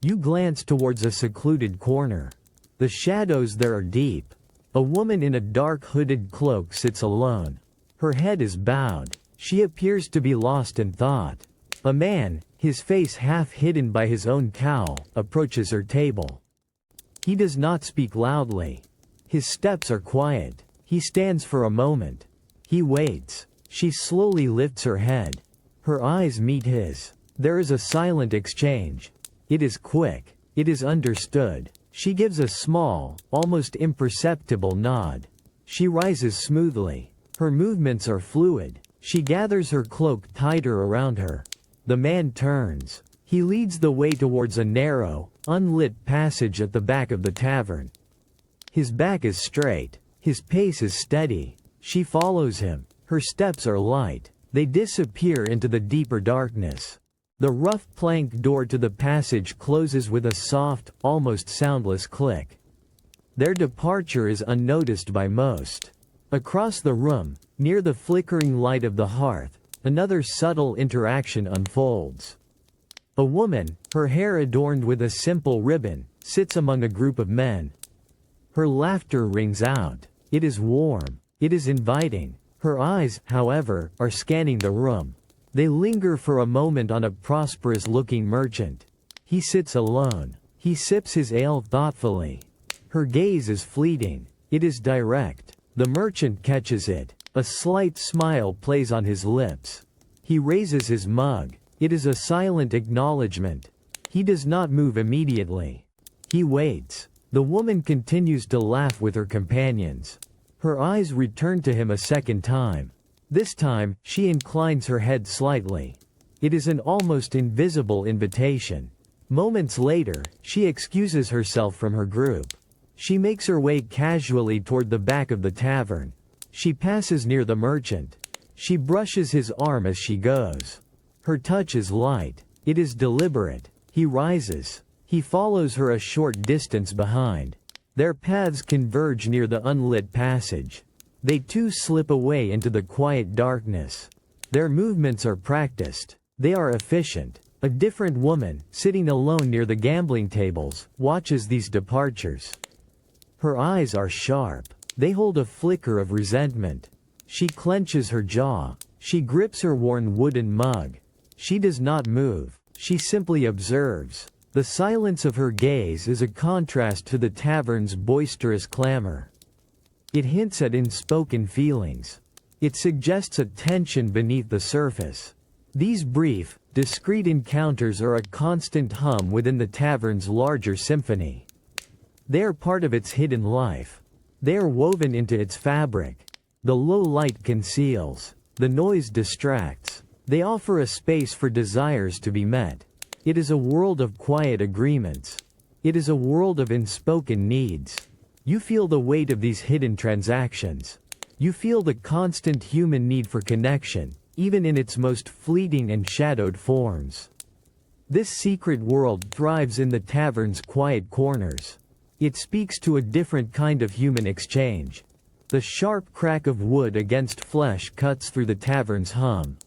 You glance towards a secluded corner. The shadows there are deep. A woman in a dark hooded cloak sits alone. Her head is bowed. She appears to be lost in thought. A man, his face half hidden by his own cowl, approaches her table. He does not speak loudly. His steps are quiet. He stands for a moment. He waits. She slowly lifts her head. Her eyes meet his. There is a silent exchange. It is quick. It is understood. She gives a small, almost imperceptible nod. She rises smoothly. Her movements are fluid. She gathers her cloak tighter around her. The man turns. He leads the way towards a narrow, unlit passage at the back of the tavern. His back is straight. His pace is steady. She follows him. Her steps are light. They disappear into the deeper darkness. The rough plank door to the passage closes with a soft, almost soundless click. Their departure is unnoticed by most. Across the room, near the flickering light of the hearth, another subtle interaction unfolds. A woman, her hair adorned with a simple ribbon, sits among a group of men. Her laughter rings out. It is warm. It is inviting. Her eyes, however, are scanning the room. They linger for a moment on a prosperous-looking merchant. He sits alone. He sips his ale thoughtfully. Her gaze is fleeting. It is direct. The merchant catches it. A slight smile plays on his lips. He raises his mug. It is a silent acknowledgement. He does not move immediately. He waits. The woman continues to laugh with her companions. Her eyes return to him a second time. This time, she inclines her head slightly. It is an almost invisible invitation. Moments later, she excuses herself from her group. She makes her way casually toward the back of the tavern. She passes near the merchant. She brushes his arm as she goes. Her touch is light. It is deliberate. He rises. He follows her a short distance behind. Their paths converge near the unlit passage. They too slip away into the quiet darkness. Their movements are practiced. They are efficient. A different woman, sitting alone near the gambling tables, watches these departures. Her eyes are sharp. They hold a flicker of resentment. She clenches her jaw. She grips her worn wooden mug. She does not move. She simply observes. The silence of her gaze is a contrast to the tavern's boisterous clamor. It hints at unspoken feelings. It suggests a tension beneath the surface. These brief, discreet encounters are a constant hum within the tavern's larger symphony. They are part of its hidden life. They are woven into its fabric. The low light conceals. The noise distracts. They offer a space for desires to be met. It is a world of quiet agreements. It is a world of unspoken needs. You feel the weight of these hidden transactions. You feel the constant human need for connection, even in its most fleeting and shadowed forms. This secret world thrives in the tavern's quiet corners. It speaks to a different kind of human exchange. The sharp crack of wood against flesh cuts through the tavern's hum.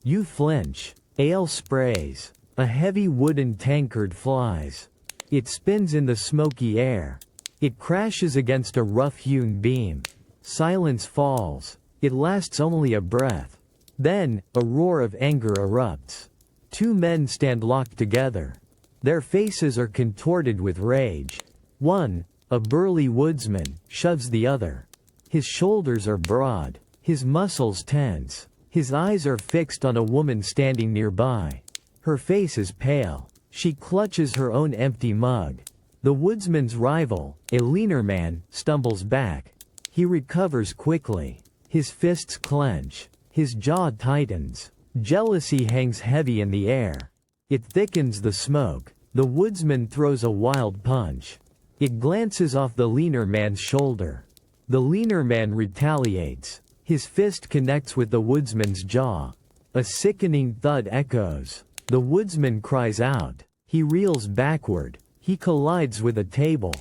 You flinch. Ale sprays. A heavy wooden tankard flies. It spins in the smoky air. It crashes against a rough-hewn beam. Silence falls. It lasts only a breath. Then, a roar of anger erupts. Two men stand locked together. Their faces are contorted with rage. One, a burly woodsman, shoves the other. His shoulders are broad. His muscles tense. His eyes are fixed on a woman standing nearby. Her face is pale. She clutches her own empty mug. The woodsman's rival, a leaner man, stumbles back. He recovers quickly. His fists clench. His jaw tightens. Jealousy hangs heavy in the air. It thickens the smoke. The woodsman throws a wild punch. It glances off the leaner man's shoulder. The leaner man retaliates. His fist connects with the woodsman's jaw. A sickening thud echoes. The woodsman cries out. He reels backward. He collides with a table.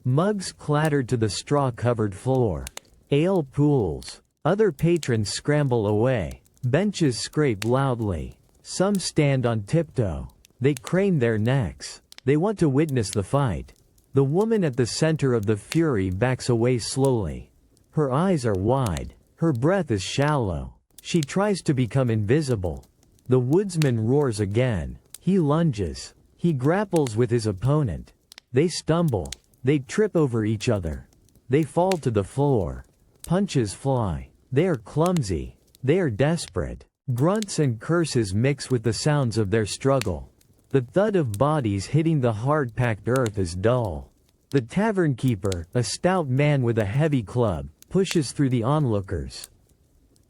Mugs clatter to the straw-covered floor. Ale pools. Other patrons scramble away. Benches scrape loudly. Some stand on tiptoe. They crane their necks. They want to witness the fight. The woman at the center of the fury backs away slowly. Her eyes are wide. Her breath is shallow. She tries to become invisible. The woodsman roars again. He lunges. He grapples with his opponent. They stumble. They trip over each other. They fall to the floor. Punches fly. They are clumsy. They are desperate. Grunts and curses mix with the sounds of their struggle. The thud of bodies hitting the hard-packed earth is dull. The tavern keeper, a stout man with a heavy club, pushes through the onlookers.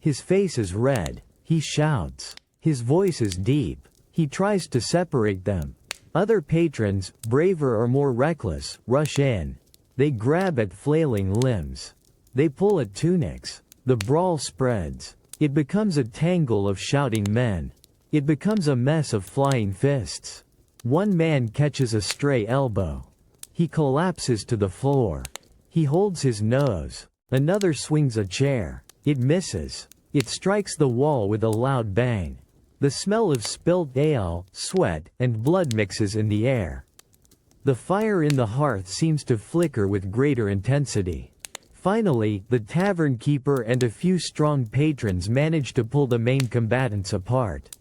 His face is red. He shouts. His voice is deep. He tries to separate them. Other patrons, braver or more reckless, rush in. They grab at flailing limbs. They pull at tunics. The brawl spreads. It becomes a tangle of shouting men. It becomes a mess of flying fists. One man catches a stray elbow. He collapses to the floor. He holds his nose. Another swings a chair. It misses. It strikes the wall with a loud bang. The smell of spilt ale, sweat, and blood mixes in the air. The fire in the hearth seems to flicker with greater intensity. Finally, the tavern keeper and a few strong patrons manage to pull the main combatants apart.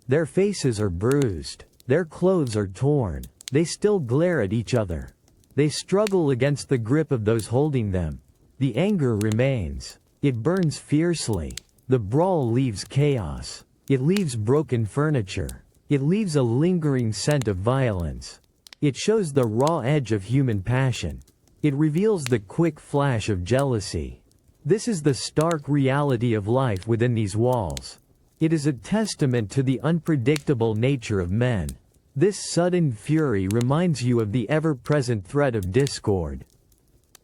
Their faces are bruised. Their clothes are torn. They still glare at each other. They struggle against the grip of those holding them. The anger remains. It burns fiercely. The brawl leaves chaos. It leaves broken furniture. It leaves a lingering scent of violence. It shows the raw edge of human passion. It reveals the quick flash of jealousy. This is the stark reality of life within these walls. It is a testament to the unpredictable nature of men. This sudden fury reminds you of the ever-present threat of discord.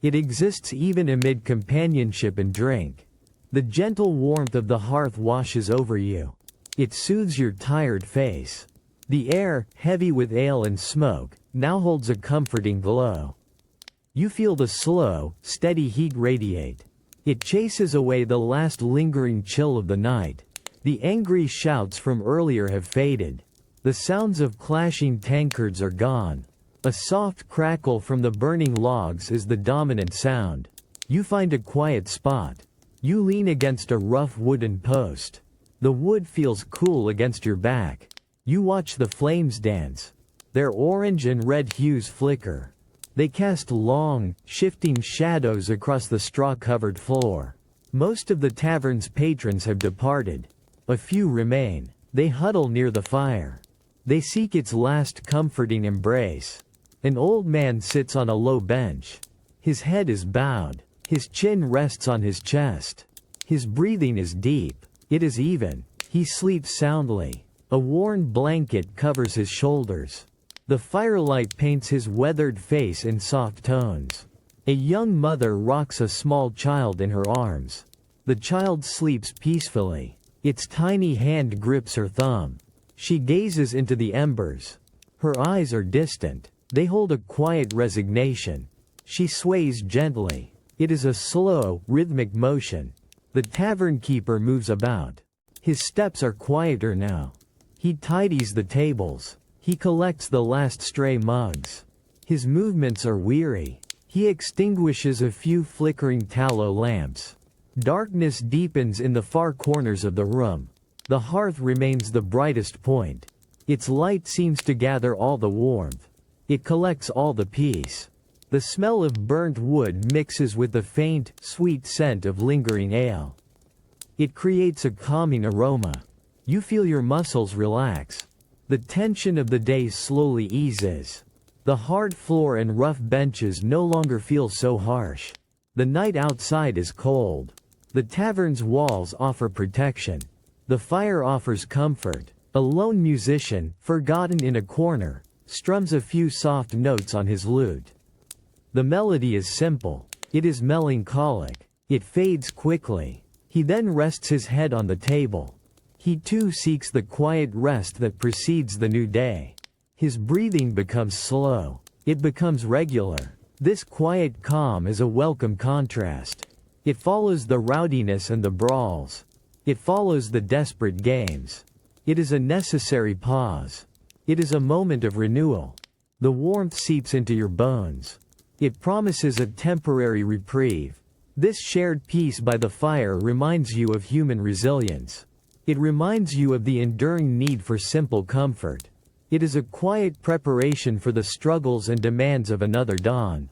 It exists even amid companionship and drink. The gentle warmth of the hearth washes over you. It soothes your tired face. The air, heavy with ale and smoke, now holds a comforting glow. You feel the slow, steady heat radiate. It chases away the last lingering chill of the night. The angry shouts from earlier have faded. The sounds of clashing tankards are gone. A soft crackle from the burning logs is the dominant sound. You find a quiet spot. You lean against a rough wooden post. The wood feels cool against your back. You watch the flames dance. Their orange and red hues flicker. They cast long, shifting shadows across the straw-covered floor. Most of the tavern's patrons have departed. A few remain. They huddle near the fire. They seek its last comforting embrace. An old man sits on a low bench. His head is bowed. His chin rests on his chest. His breathing is deep. It is even. He sleeps soundly. A worn blanket covers his shoulders. The firelight paints his weathered face in soft tones. A young mother rocks a small child in her arms. The child sleeps peacefully. Its tiny hand grips her thumb. She gazes into the embers. Her eyes are distant. They hold a quiet resignation. She sways gently. It is a slow, rhythmic motion. The tavern keeper moves about. His steps are quieter now. He tidies the tables. He collects the last stray mugs. His movements are weary. He extinguishes a few flickering tallow lamps. Darkness deepens in the far corners of the room. The hearth remains the brightest point. Its light seems to gather all the warmth. It collects all the peace. The smell of burnt wood mixes with the faint, sweet scent of lingering ale. It creates a calming aroma. You feel your muscles relax. The tension of the day slowly eases. The hard floor and rough benches no longer feel so harsh. The night outside is cold. The tavern's walls offer protection. The fire offers comfort. A lone musician, forgotten in a corner, strums a few soft notes on his lute. The melody is simple. It is melancholic. It fades quickly. He then rests his head on the table. He too seeks the quiet rest that precedes the new day. His breathing becomes slow. It becomes regular. This quiet calm is a welcome contrast. It follows the rowdiness and the brawls. It follows the desperate games. It is a necessary pause. It is a moment of renewal. The warmth seeps into your bones. It promises a temporary reprieve. This shared peace by the fire reminds you of human resilience. It reminds you of the enduring need for simple comfort. It is a quiet preparation for the struggles and demands of another dawn.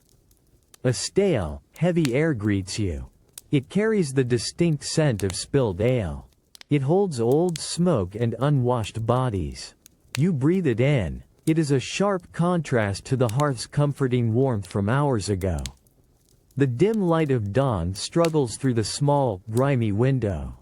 A stale, heavy air greets you. It carries the distinct scent of spilled ale. It holds old smoke and unwashed bodies. You breathe it in. It is a sharp contrast to the hearth's comforting warmth from hours ago. The dim light of dawn struggles through the small, grimy window.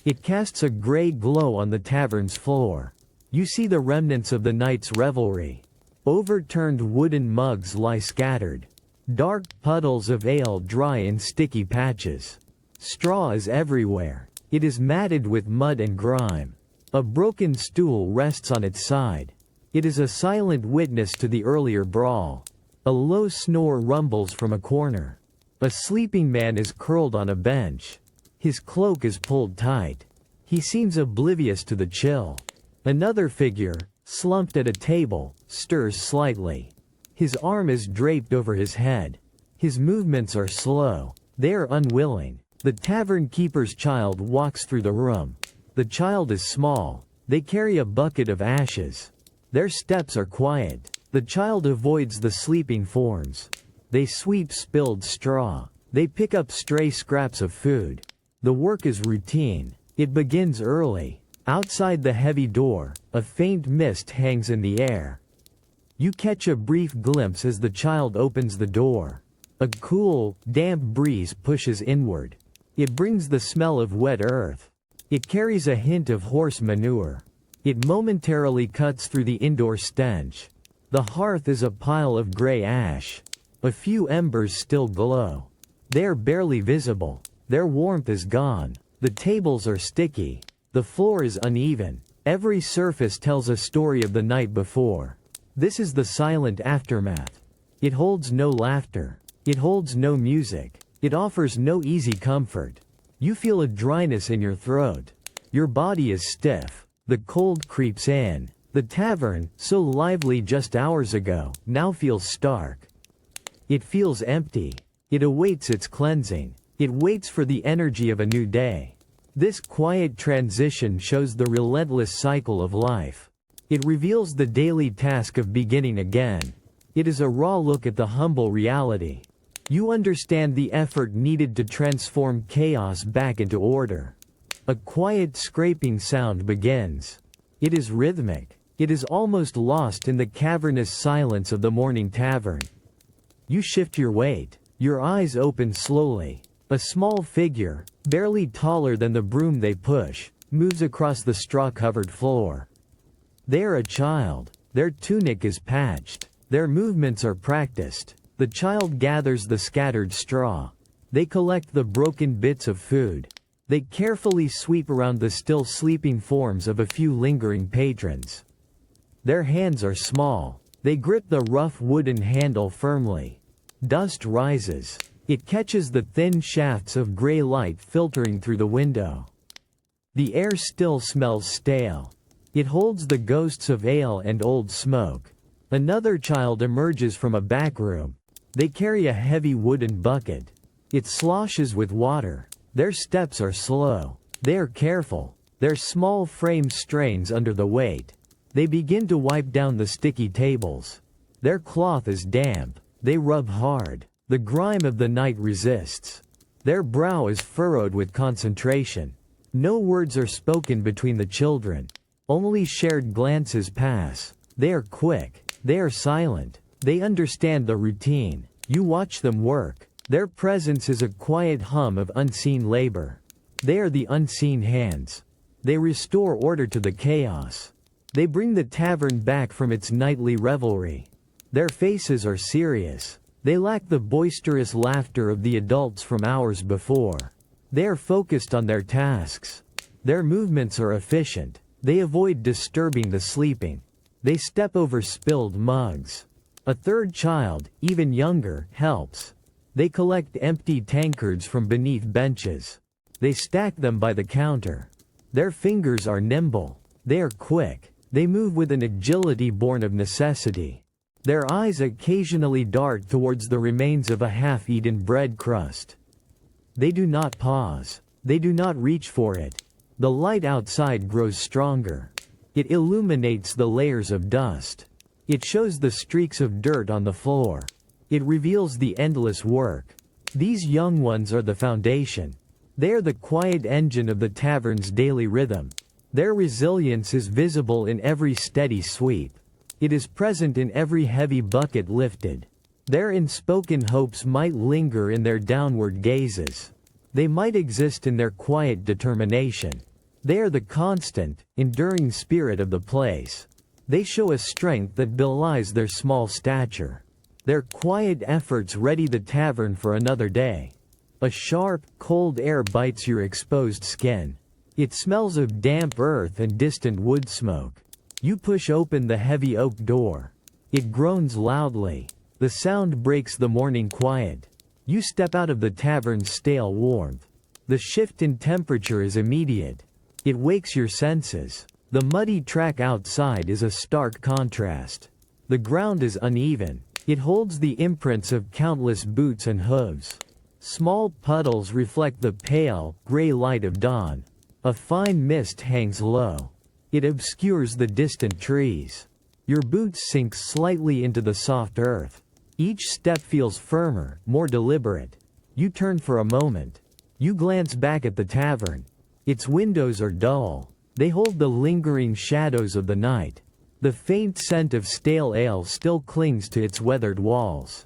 It casts a gray glow on the tavern's floor. You see the remnants of the night's revelry. Overturned wooden mugs lie scattered. Dark puddles of ale dry in sticky patches. Straw is everywhere. It is matted with mud and grime. A broken stool rests on its side. It is a silent witness to the earlier brawl. A low snore rumbles from a corner. A sleeping man is curled on a bench. His cloak is pulled tight. He seems oblivious to the chill. Another figure, slumped at a table, stirs slightly. His arm is draped over his head. His movements are slow. They are unwilling. The tavern keeper's child walks through the room. The child is small. They carry a bucket of ashes. Their steps are quiet. The child avoids the sleeping forms. They sweep spilled straw. They pick up stray scraps of food. The work is routine. It begins early. Outside the heavy door, a faint mist hangs in the air. You catch a brief glimpse as the child opens the door. A cool, damp breeze pushes inward. It brings the smell of wet earth. It carries a hint of horse manure. It momentarily cuts through the indoor stench. The hearth is a pile of gray ash. A few embers still glow. They are barely visible. Their warmth is gone. The tables are sticky. The floor is uneven. Every surface tells a story of the night before. This is the silent aftermath. It holds no laughter. It holds no music. It offers no easy comfort. You feel a dryness in your throat. Your body is stiff. The cold creeps in. The tavern, so lively just hours ago, now feels stark. It feels empty. It awaits its cleansing. It waits for the energy of a new day. This quiet transition shows the relentless cycle of life. It reveals the daily task of beginning again. It is a raw look at the humble reality. You understand the effort needed to transform chaos back into order. A quiet scraping sound begins. It is rhythmic. It is almost lost in the cavernous silence of the morning tavern. You shift your weight. Your eyes open slowly. A small figure, barely taller than the broom they push, moves across the straw-covered floor. They are a child. Their tunic is patched. Their movements are practiced. The child gathers the scattered straw. They collect the broken bits of food. They carefully sweep around the still sleeping forms of a few lingering patrons. Their hands are small. They grip the rough wooden handle firmly. Dust rises. It catches the thin shafts of gray light filtering through the window. The air still smells stale. It holds the ghosts of ale and old smoke. Another child emerges from a back room. They carry a heavy wooden bucket. It sloshes with water. Their steps are slow. They are careful. Their small frame strains under the weight. They begin to wipe down the sticky tables. Their cloth is damp. They rub hard. The grime of the night resists. Their brow is furrowed with concentration. No words are spoken between the children. Only shared glances pass. They are quick. They are silent. They understand the routine. You watch them work. Their presence is a quiet hum of unseen labor. They are the unseen hands. They restore order to the chaos. They bring the tavern back from its nightly revelry. Their faces are serious. They lack the boisterous laughter of the adults from hours before. They are focused on their tasks. Their movements are efficient. They avoid disturbing the sleeping. They step over spilled mugs. A third child, even younger, helps. They collect empty tankards from beneath benches. They stack them by the counter. Their fingers are nimble. They are quick. They move with an agility born of necessity. Their eyes occasionally dart towards the remains of a half-eaten bread crust. They do not pause. They do not reach for it. The light outside grows stronger. It illuminates the layers of dust. It shows the streaks of dirt on the floor. It reveals the endless work. These young ones are the foundation. They are the quiet engine of the tavern's daily rhythm. Their resilience is visible in every steady sweep. It is present in every heavy bucket lifted. Their unspoken hopes might linger in their downward gazes. They might exist in their quiet determination. They are the constant, enduring spirit of the place. They show a strength that belies their small stature. Their quiet efforts ready the tavern for another day. A sharp, cold air bites your exposed skin. It smells of damp earth and distant wood smoke. You push open the heavy oak door. It groans loudly. The sound breaks the morning quiet. You step out of the tavern's stale warmth. The shift in temperature is immediate. It wakes your senses. The muddy track outside is a stark contrast. The ground is uneven. It holds the imprints of countless boots and hooves. Small puddles reflect the pale, gray light of dawn. A fine mist hangs low. It obscures the distant trees. Your boots sink slightly into the soft earth. Each step feels firmer, more deliberate. You turn for a moment. You glance back at the tavern. Its windows are dull. They hold the lingering shadows of the night. The faint scent of stale ale still clings to its weathered walls.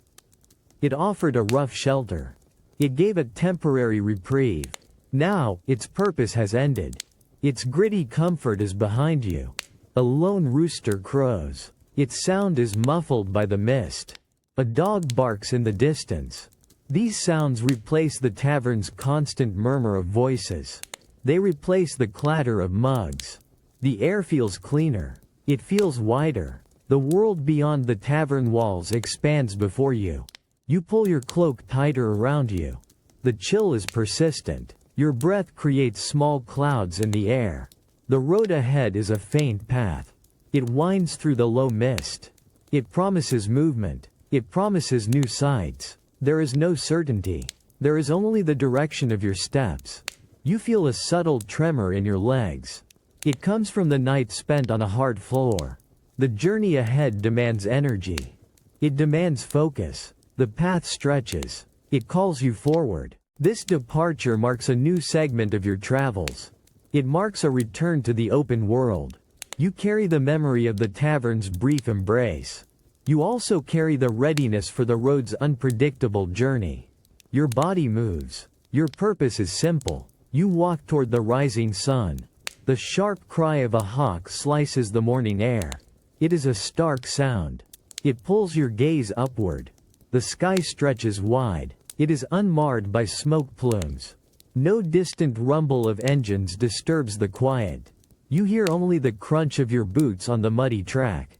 It offered a rough shelter. It gave a temporary reprieve. Now, its purpose has ended. Its gritty comfort is behind you. A lone rooster crows. Its sound is muffled by the mist. A dog barks in the distance. These sounds replace the tavern's constant murmur of voices. They replace the clatter of mugs. The air feels cleaner. It feels wider. The world beyond the tavern walls expands before you. You pull your cloak tighter around you. The chill is persistent. Your breath creates small clouds in the air. The road ahead is a faint path. It winds through the low mist. It promises movement. It promises new sights. There is no certainty. There is only the direction of your steps. You feel a subtle tremor in your legs. It comes from the night spent on a hard floor. The journey ahead demands energy. It demands focus. The path stretches. It calls you forward. This departure marks a new segment of your travels. It marks a return to the open world. You carry the memory of the tavern's brief embrace. You also carry the readiness for the road's unpredictable journey. Your body moves. Your purpose is simple. You walk toward the rising sun. The sharp cry of a hawk slices the morning air. It is a stark sound. It pulls your gaze upward. The sky stretches wide. It is unmarred by smoke plumes. No distant rumble of engines disturbs the quiet. You hear only the crunch of your boots on the muddy track.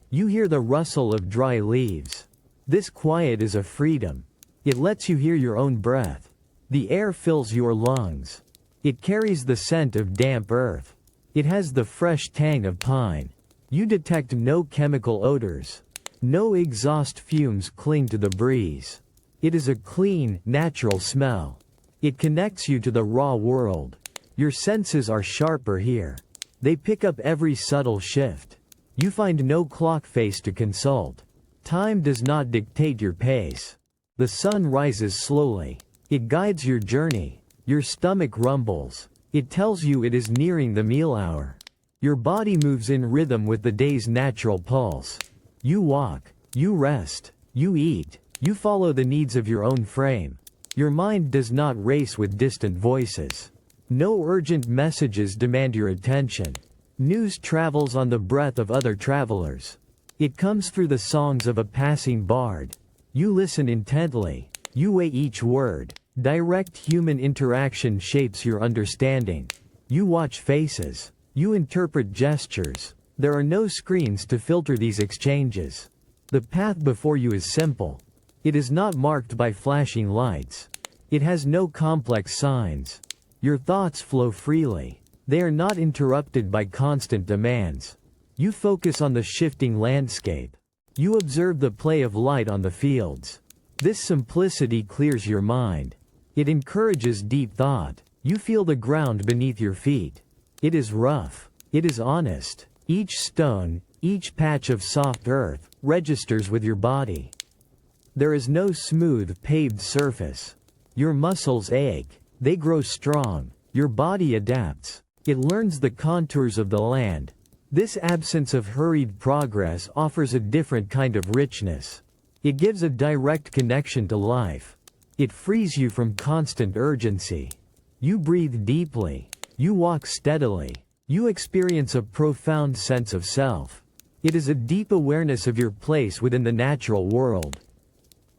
You hear the rustle of dry leaves. This quiet is a freedom. It lets you hear your own breath. The air fills your lungs. It carries the scent of damp earth. It has the fresh tang of pine. You detect no chemical odors. No exhaust fumes cling to the breeze. It is a clean, natural smell. It connects you to the raw world. Your senses are sharper here. They pick up every subtle shift. You find no clock face to consult. Time does not dictate your pace. The sun rises slowly. It guides your journey. Your stomach rumbles. It tells you it is nearing the meal hour. Your body moves in rhythm with the day's natural pulse. You walk. You rest. You eat. You follow the needs of your own frame. Your mind does not race with distant voices. No urgent messages demand your attention. News travels on the breath of other travelers. It comes through the songs of a passing bard. You listen intently. You weigh each word. Direct human interaction shapes your understanding. You watch faces. You interpret gestures. There are no screens to filter these exchanges. The path before you is simple. It is not marked by flashing lights. It has no complex signs. Your thoughts flow freely. They are not interrupted by constant demands. You focus on the shifting landscape. You observe the play of light on the fields. This simplicity clears your mind. It encourages deep thought. You feel the ground beneath your feet. It is rough. It is honest. Each stone, each patch of soft earth, registers with your body. There is no smooth, paved surface. Your muscles ache. They grow strong. Your body adapts. It learns the contours of the land. This absence of hurried progress offers a different kind of richness. It gives a direct connection to life. It frees you from constant urgency. You breathe deeply. You walk steadily. You experience a profound sense of self. It is a deep awareness of your place within the natural world.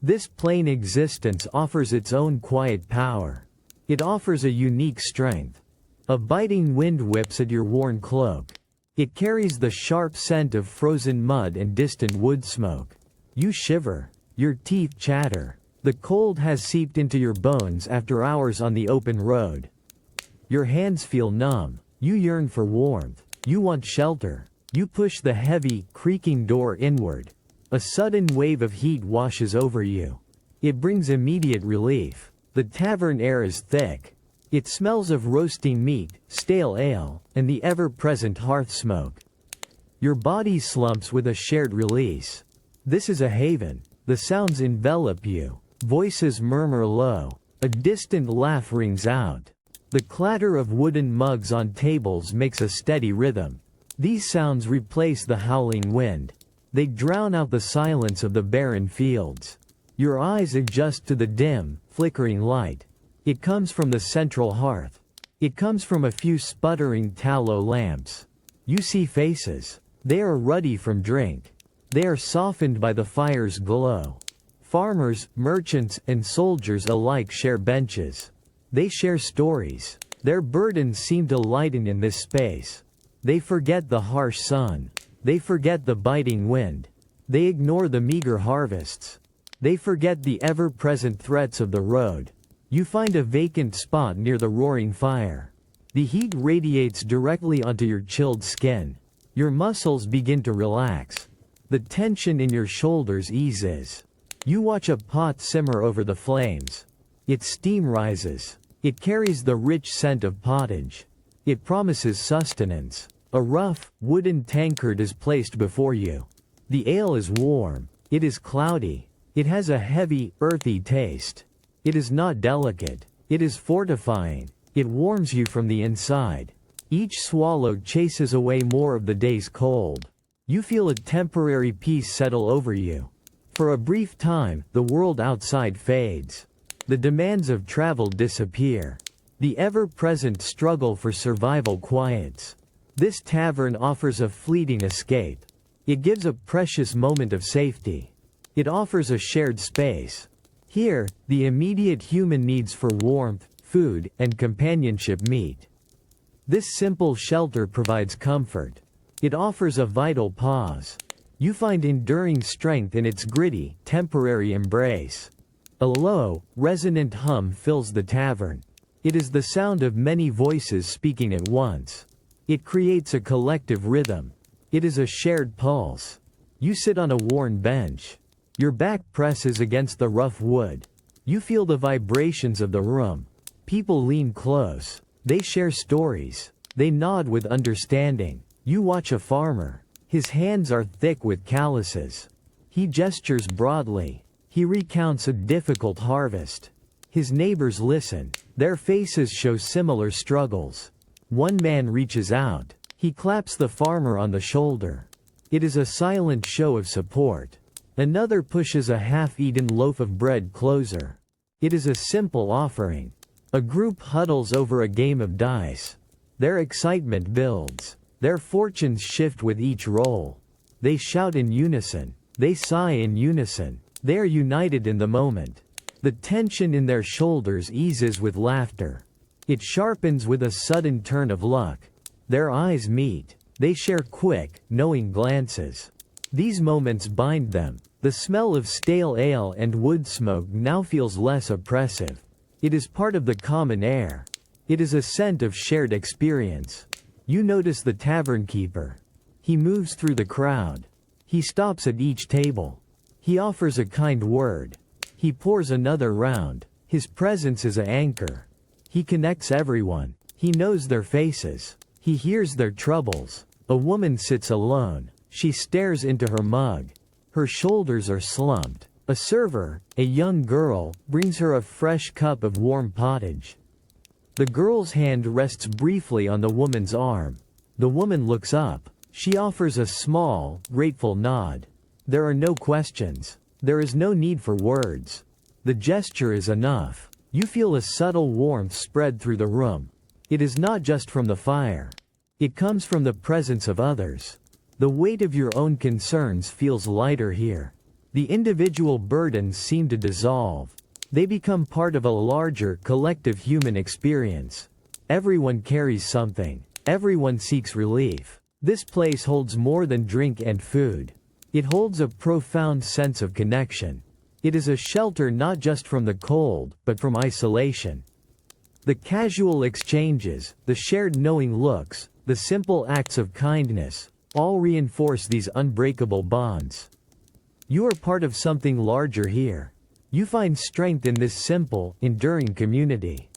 This plain existence offers its own quiet power. It offers a unique strength. A biting wind whips at your worn cloak. It carries the sharp scent of frozen mud and distant wood smoke. You shiver. Your teeth chatter. The cold has seeped into your bones after hours on the open road. Your hands feel numb. You yearn for warmth. You want shelter. You push the heavy, creaking door inward. A sudden wave of heat washes over you. It brings immediate relief. The tavern air is thick. It smells of roasting meat, stale ale, and the ever-present hearth smoke. Your body slumps with a shared release. This is a haven. The sounds envelop you. Voices murmur low. A distant laugh rings out. The clatter of wooden mugs on tables makes a steady rhythm. These sounds replace the howling wind. They drown out the silence of the barren fields. Your eyes adjust to the dim, flickering light. It comes from the central hearth. It comes from a few sputtering tallow lamps. You see faces. They are ruddy from drink. They are softened by the fire's glow. Farmers, merchants, and soldiers alike share benches. They share stories. Their burdens seem to lighten in this space. They forget the harsh sun. They forget the biting wind. They ignore the meager harvests. They forget the ever-present threats of the road. You find a vacant spot near the roaring fire. The heat radiates directly onto your chilled skin. Your muscles begin to relax. The tension in your shoulders eases. You watch a pot simmer over the flames. Its steam rises. It carries the rich scent of pottage. It promises sustenance. A rough, wooden tankard is placed before you. The ale is warm. It is cloudy. It has a heavy, earthy taste. It is not delicate. It is fortifying. It warms you from the inside. Each swallow chases away more of the day's cold. You feel a temporary peace settle over you. For a brief time, the world outside fades. The demands of travel disappear. The ever-present struggle for survival quiets. This tavern offers a fleeting escape. It gives a precious moment of safety. It offers a shared space. Here, the immediate human needs for warmth, food, and companionship meet. This simple shelter provides comfort. It offers a vital pause. You find enduring strength in its gritty, temporary embrace. A low, resonant hum fills the tavern. It is the sound of many voices speaking at once. It creates a collective rhythm. It is a shared pulse. You sit on a worn bench. Your back presses against the rough wood. You feel the vibrations of the room. People lean close. They share stories. They nod with understanding. You watch a farmer. His hands are thick with calluses. He gestures broadly. He recounts a difficult harvest. His neighbors listen. Their faces show similar struggles. One man reaches out. He claps the farmer on the shoulder. It is a silent show of support. Another pushes a half-eaten loaf of bread closer. It is a simple offering. A group huddles over a game of dice. Their excitement builds. Their fortunes shift with each roll. They shout in unison. They sigh in unison. They are united in the moment. The tension in their shoulders eases with laughter. It sharpens with a sudden turn of luck. Their eyes meet. They share quick, knowing glances. These moments bind them. The smell of stale ale and wood smoke now feels less oppressive. It is part of the common air. It is a scent of shared experience. You notice the tavern keeper. He moves through the crowd. He stops at each table. He offers a kind word. He pours another round. His presence is an anchor. He connects everyone. He knows their faces. He hears their troubles. A woman sits alone. She stares into her mug. Her shoulders are slumped. A server, a young girl, brings her a fresh cup of warm pottage. The girl's hand rests briefly on the woman's arm. The woman looks up. She offers a small, grateful nod. There are no questions. There is no need for words. The gesture is enough. You feel a subtle warmth spread through the room. It is not just from the fire. It comes from the presence of others. The weight of your own concerns feels lighter here. The individual burdens seem to dissolve. They become part of a larger, collective human experience. Everyone carries something. Everyone seeks relief. This place holds more than drink and food. It holds a profound sense of connection. It is a shelter not just from the cold, but from isolation. The casual exchanges, the shared knowing looks, the simple acts of kindness, all reinforce these unbreakable bonds. You are part of something larger here. You find strength in this simple, enduring community.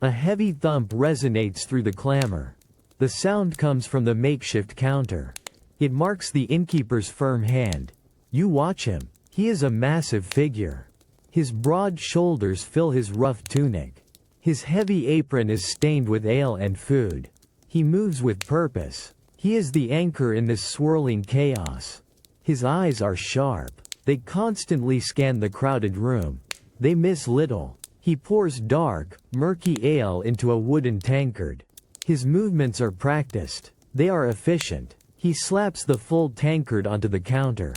A heavy thump resonates through the clamor. The sound comes from the makeshift counter. It marks the innkeeper's firm hand. You watch him. He is a massive figure. His broad shoulders fill his rough tunic. His heavy apron is stained with ale and food. He moves with purpose. He is the anchor in this swirling chaos. His eyes are sharp. They constantly scan the crowded room. They miss little. He pours dark, murky ale into a wooden tankard. His movements are practiced. They are efficient. He slaps the full tankard onto the counter.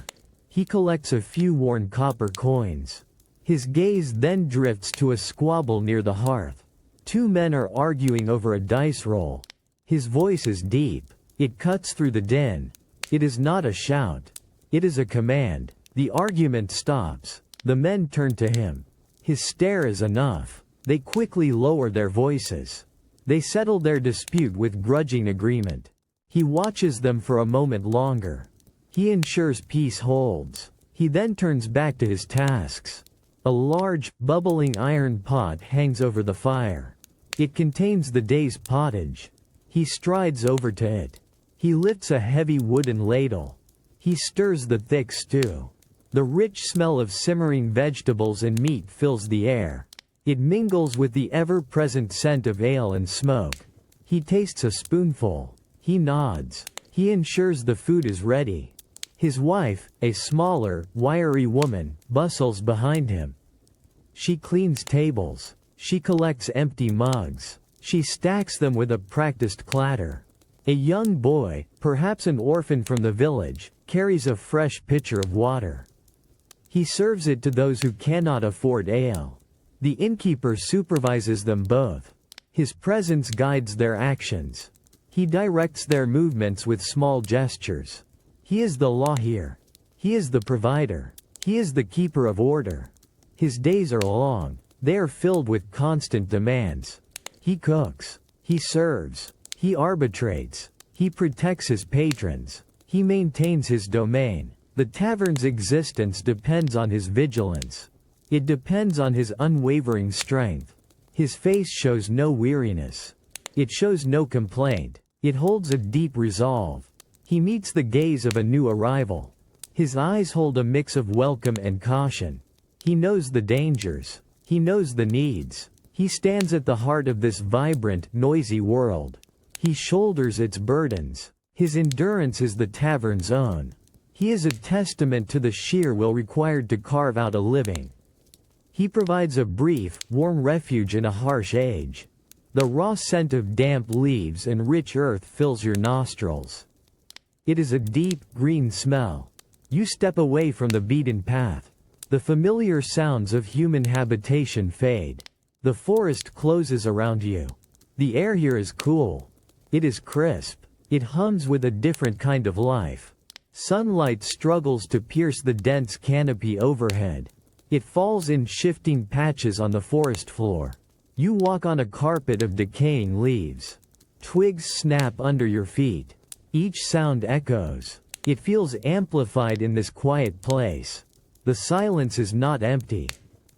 He collects a few worn copper coins. His gaze then drifts to a squabble near the hearth. Two men are arguing over a dice roll. His voice is deep. It cuts through the din. It is not a shout. It is a command. The argument stops. The men turn to him. His stare is enough. They quickly lower their voices. They settle their dispute with grudging agreement. He watches them for a moment longer. He ensures peace holds. He then turns back to his tasks. A large, bubbling iron pot hangs over the fire. It contains the day's pottage. He strides over to it. He lifts a heavy wooden ladle. He stirs the thick stew. The rich smell of simmering vegetables and meat fills the air. It mingles with the ever-present scent of ale and smoke. He tastes a spoonful. He nods. He ensures the food is ready. His wife, a smaller, wiry woman, bustles behind him. She cleans tables. She collects empty mugs. She stacks them with a practiced clatter. A young boy, perhaps an orphan from the village, carries a fresh pitcher of water. He serves it to those who cannot afford ale. The innkeeper supervises them both. His presence guides their actions. He directs their movements with small gestures. He is the law here. He is the provider. He is the keeper of order. His days are long. They are filled with constant demands. He cooks. He serves. He arbitrates. He protects his patrons. He maintains his domain. The tavern's existence depends on his vigilance. It depends on his unwavering strength. His face shows no weariness. It shows no complaint. It holds a deep resolve. He meets the gaze of a new arrival. His eyes hold a mix of welcome and caution. He knows the dangers. He knows the needs. He stands at the heart of this vibrant, noisy world. He shoulders its burdens. His endurance is the tavern's own. He is a testament to the sheer will required to carve out a living. He provides a brief, warm refuge in a harsh age. The raw scent of damp leaves and rich earth fills your nostrils. It is a deep, green smell. You step away from the beaten path. The familiar sounds of human habitation fade. The forest closes around you. The air here is cool. It is crisp. It hums with a different kind of life. Sunlight struggles to pierce the dense canopy overhead. It falls in shifting patches on the forest floor. You walk on a carpet of decaying leaves. Twigs snap under your feet. Each sound echoes. It feels amplified in this quiet place. The silence is not empty.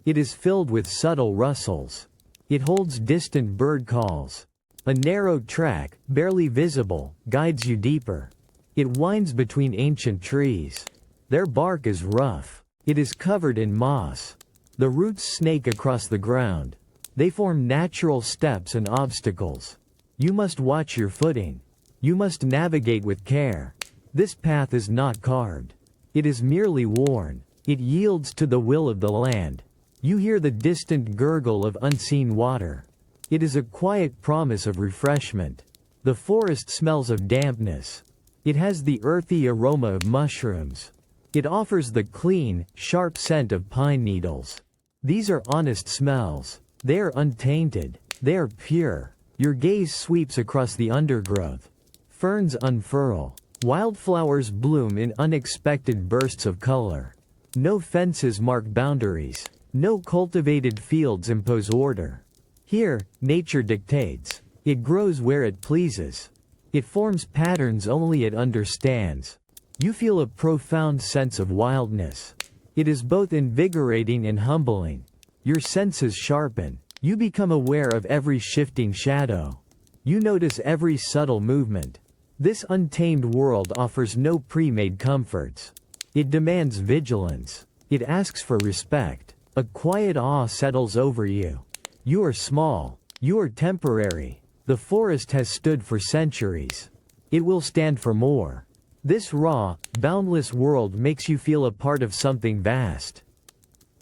It is filled with subtle rustles. It holds distant bird calls. A narrow track, barely visible, guides you deeper. It winds between ancient trees. Their bark is rough. It is covered in moss. The roots snake across the ground. They form natural steps and obstacles. You must watch your footing. You must navigate with care. This path is not carved. It is merely worn. It yields to the will of the land. You hear the distant gurgle of unseen water. It is a quiet promise of refreshment. The forest smells of dampness. It has the earthy aroma of mushrooms. It offers the clean, sharp scent of pine needles. These are honest smells. They are untainted. They are pure. Your gaze sweeps across the undergrowth. Ferns unfurl. Wildflowers bloom in unexpected bursts of color. No fences mark boundaries. No cultivated fields impose order. Here, nature dictates. It grows where it pleases. It forms patterns only it understands. You feel a profound sense of wildness. It is both invigorating and humbling. Your senses sharpen. You become aware of every shifting shadow. You notice every subtle movement. This untamed world offers no pre-made comforts. It demands vigilance. It asks for respect. A quiet awe settles over you. You are small. You are temporary. The forest has stood for centuries. It will stand for more. This raw, boundless world makes you feel a part of something vast.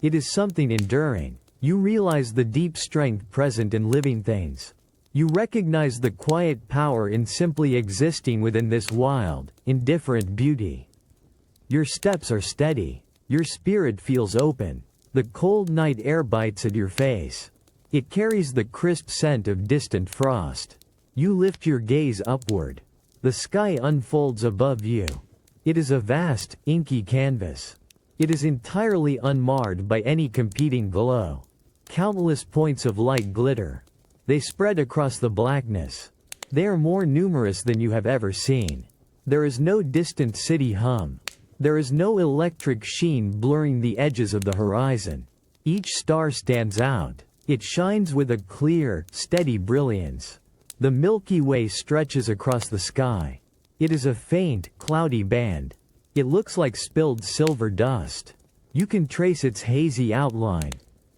It is something enduring. You realize the deep strength present in living things. You recognize the quiet power in simply existing within this wild, indifferent beauty. Your steps are steady. Your spirit feels open. The cold night air bites at your face. It carries the crisp scent of distant frost. You lift your gaze upward. The sky unfolds above you. It is a vast, inky canvas. It is entirely unmarred by any competing glow. Countless points of light glitter. They spread across the blackness. They are more numerous than you have ever seen. There is no distant city hum. There is no electric sheen blurring the edges of the horizon. Each star stands out. It shines with a clear, steady brilliance. The Milky Way stretches across the sky. It is a faint, cloudy band. It looks like spilled silver dust. You can trace its hazy outline.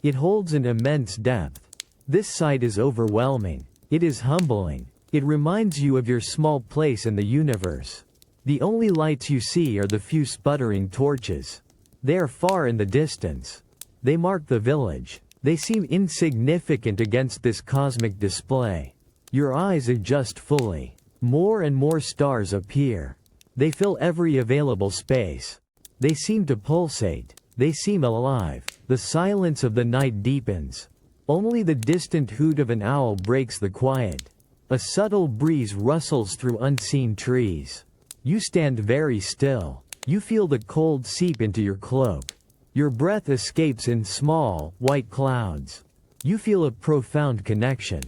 It holds an immense depth. This sight is overwhelming. It is humbling. It reminds you of your small place in the universe. The only lights you see are the few sputtering torches. They are far in the distance. They mark the village. They seem insignificant against this cosmic display. Your eyes adjust fully. More and more stars appear. They fill every available space. They seem to pulsate. They seem alive. The silence of the night deepens. Only the distant hoot of an owl breaks the quiet. A subtle breeze rustles through unseen trees. You stand very still. You feel the cold seep into your cloak. Your breath escapes in small, white clouds. You feel a profound connection.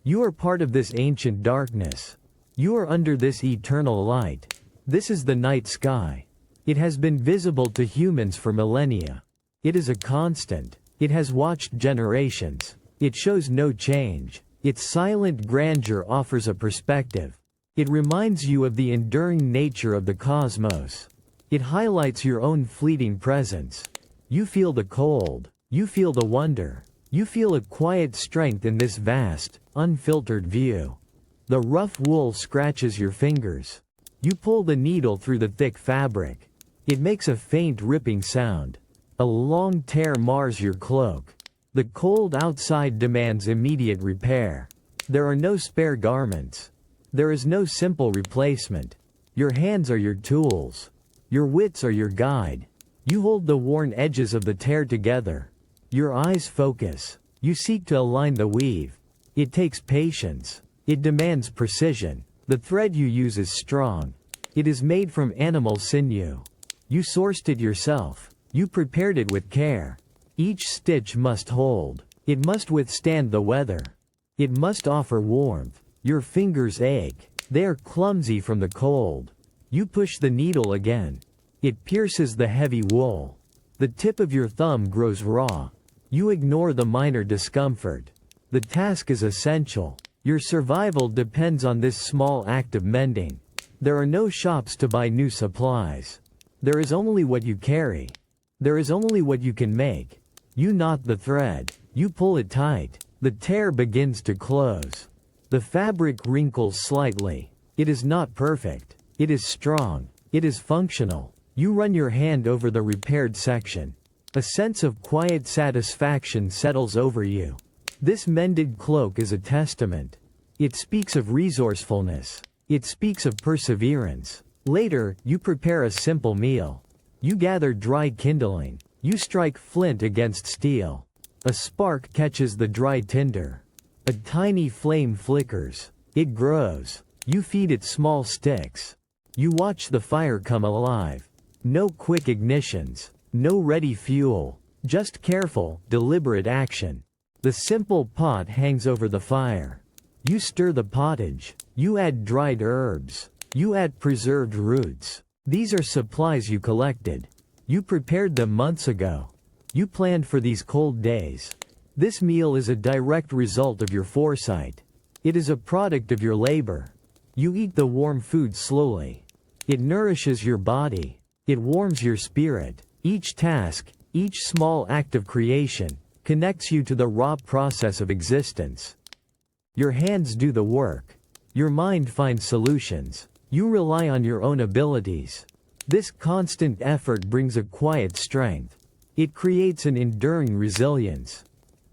You are part of this ancient darkness. You are under this eternal light. This is the night sky. It has been visible to humans for millennia. It is a constant. It has watched generations. It shows no change. Its silent grandeur offers a perspective. It reminds you of the enduring nature of the cosmos. It highlights your own fleeting presence. You feel the cold. You feel the wonder. You feel a quiet strength in this vast, unfiltered view. The rough wool scratches your fingers. You pull the needle through the thick fabric. It makes a faint ripping sound. A long tear mars your cloak. The cold outside demands immediate repair. There are no spare garments. There is no simple replacement. Your hands are your tools. Your wits are your guide. You hold the worn edges of the tear together. Your eyes focus. You seek to align the weave. It takes patience. It demands precision. The thread you use is strong. It is made from animal sinew. You sourced it yourself. You prepared it with care. Each stitch must hold. It must withstand the weather. It must offer warmth. Your fingers ache. They are clumsy from the cold. You push the needle again. It pierces the heavy wool. The tip of your thumb grows raw. You ignore the minor discomfort. The task is essential. Your survival depends on this small act of mending. There are no shops to buy new supplies. There is only what you carry. There is only what you can make. You knot the thread. You pull it tight. The tear begins to close. The fabric wrinkles slightly. It is not perfect. It is strong. It is functional. You run your hand over the repaired section. A sense of quiet satisfaction settles over you. This mended cloak is a testament. It speaks of resourcefulness. It speaks of perseverance. Later, you prepare a simple meal. You gather dry kindling. You strike flint against steel. A spark catches the dry tinder. A tiny flame flickers. It grows. You feed it small sticks. You watch the fire come alive. No quick ignitions. No ready fuel. Just careful, deliberate action. The simple pot hangs over the fire. You stir the pottage. You add dried herbs. You add preserved roots. These are supplies you collected. You prepared them months ago. You planned for these cold days. This meal is a direct result of your foresight. It is a product of your labor. You eat the warm food slowly. It nourishes your body. It warms your spirit. Each task, each small act of creation, connects you to the raw process of existence. Your hands do the work. Your mind finds solutions. You rely on your own abilities. This constant effort brings a quiet strength. It creates an enduring resilience.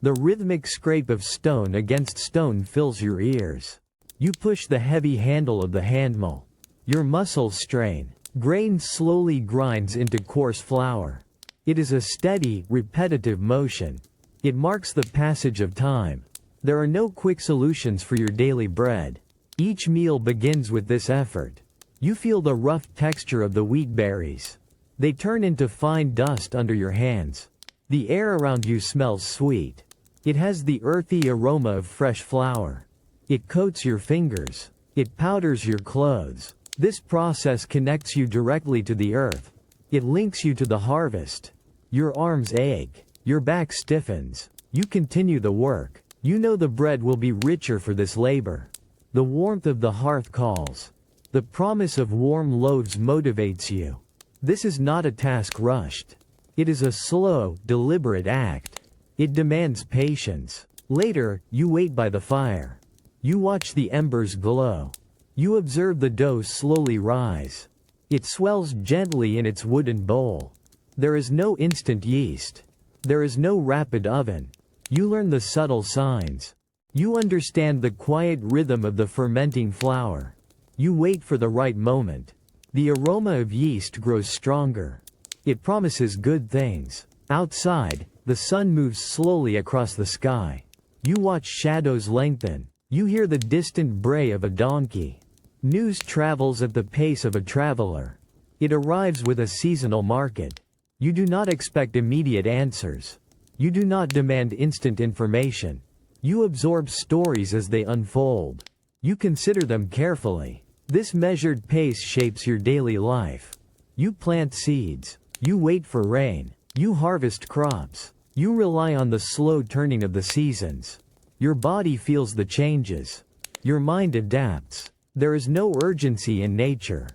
The rhythmic scrape of stone against stone fills your ears. You push the heavy handle of the handmill. Your muscles strain. Grain slowly grinds into coarse flour. It is a steady, repetitive motion. It marks the passage of time. There are no quick solutions for your daily bread. Each meal begins with this effort. You feel the rough texture of the wheat berries. They turn into fine dust under your hands. The air around you smells sweet. It has the earthy aroma of fresh flour. It coats your fingers. It powders your clothes. This process connects you directly to the earth. It links you to the harvest. Your arms ache. Your back stiffens. You continue the work. You know the bread will be richer for this labor. The warmth of the hearth calls. The promise of warm loaves motivates you. This is not a task rushed. It is a slow, deliberate act. It demands patience. Later, you wait by the fire. You watch the embers glow. You observe the dough slowly rise. It swells gently in its wooden bowl. There is no instant yeast. There is no rapid oven. You learn the subtle signs. You understand the quiet rhythm of the fermenting flour. You wait for the right moment. The aroma of yeast grows stronger. It promises good things. Outside, the sun moves slowly across the sky. You watch shadows lengthen. You hear the distant bray of a donkey. News travels at the pace of a traveler. It arrives with a seasonal market. You do not expect immediate answers. You do not demand instant information. You absorb stories as they unfold. You consider them carefully. This measured pace shapes your daily life. You plant seeds. You wait for rain. You harvest crops. You rely on the slow turning of the seasons. Your body feels the changes. Your mind adapts. There is no urgency in nature.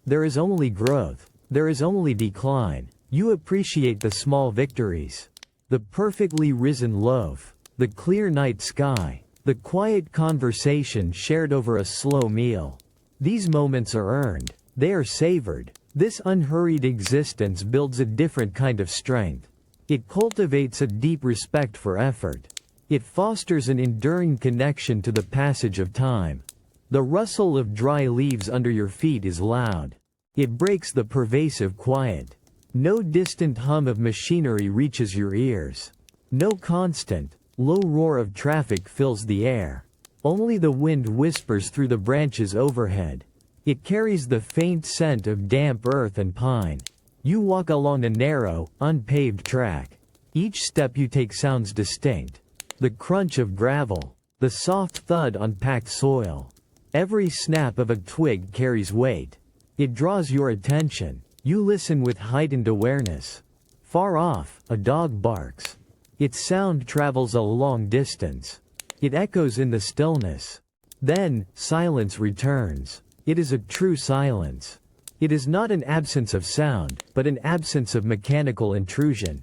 There is only growth. There is only decline. You appreciate the small victories. The perfectly risen loaf. The clear night sky. The quiet conversation shared over a slow meal. These moments are earned. They are savored. This unhurried existence builds a different kind of strength. It cultivates a deep respect for effort. It fosters an enduring connection to the passage of time. The rustle of dry leaves under your feet is loud. It breaks the pervasive quiet. No distant hum of machinery reaches your ears. No constant, low roar of traffic fills the air. Only the wind whispers through the branches overhead. It carries the faint scent of damp earth and pine. You walk along a narrow, unpaved track. Each step you take sounds distinct. The crunch of gravel. The soft thud on packed soil. Every snap of a twig carries weight. It draws your attention. You listen with heightened awareness. Far off, a dog barks. Its sound travels a long distance. It echoes in the stillness. Then, silence returns. It is a true silence. It is not an absence of sound, but an absence of mechanical intrusion.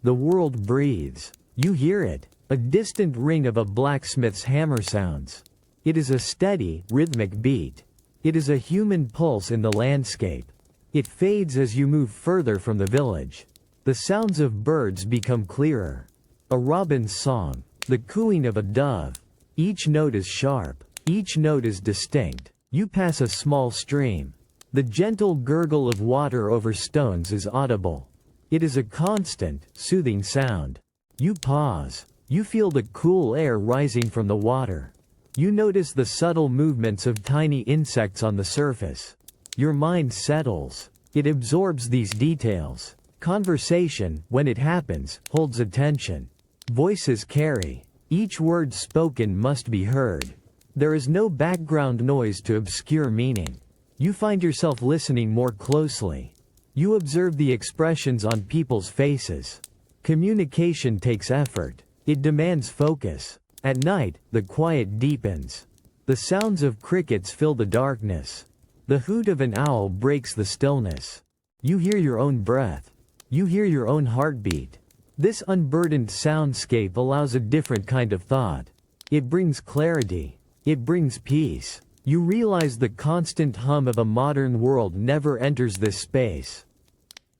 The world breathes. You hear it. A distant ring of a blacksmith's hammer sounds. It is a steady, rhythmic beat. It is a human pulse in the landscape. It fades as you move further from the village. The sounds of birds become clearer. A robin's song. The cooing of a dove. Each note is sharp. Each note is distinct. You pass a small stream. The gentle gurgle of water over stones is audible. It is a constant, soothing sound. You pause. You feel the cool air rising from the water. You notice the subtle movements of tiny insects on the surface. Your mind settles. It absorbs these details. Conversation, when it happens, holds attention. Voices carry. Each word spoken must be heard. There is no background noise to obscure meaning. You find yourself listening more closely. You observe the expressions on people's faces. Communication takes effort. It demands focus. At night, the quiet deepens. The sounds of crickets fill the darkness. The hoot of an owl breaks the stillness. You hear your own breath. You hear your own heartbeat. This unburdened soundscape allows a different kind of thought. It brings clarity. It brings peace. You realize the constant hum of a modern world never enters this space.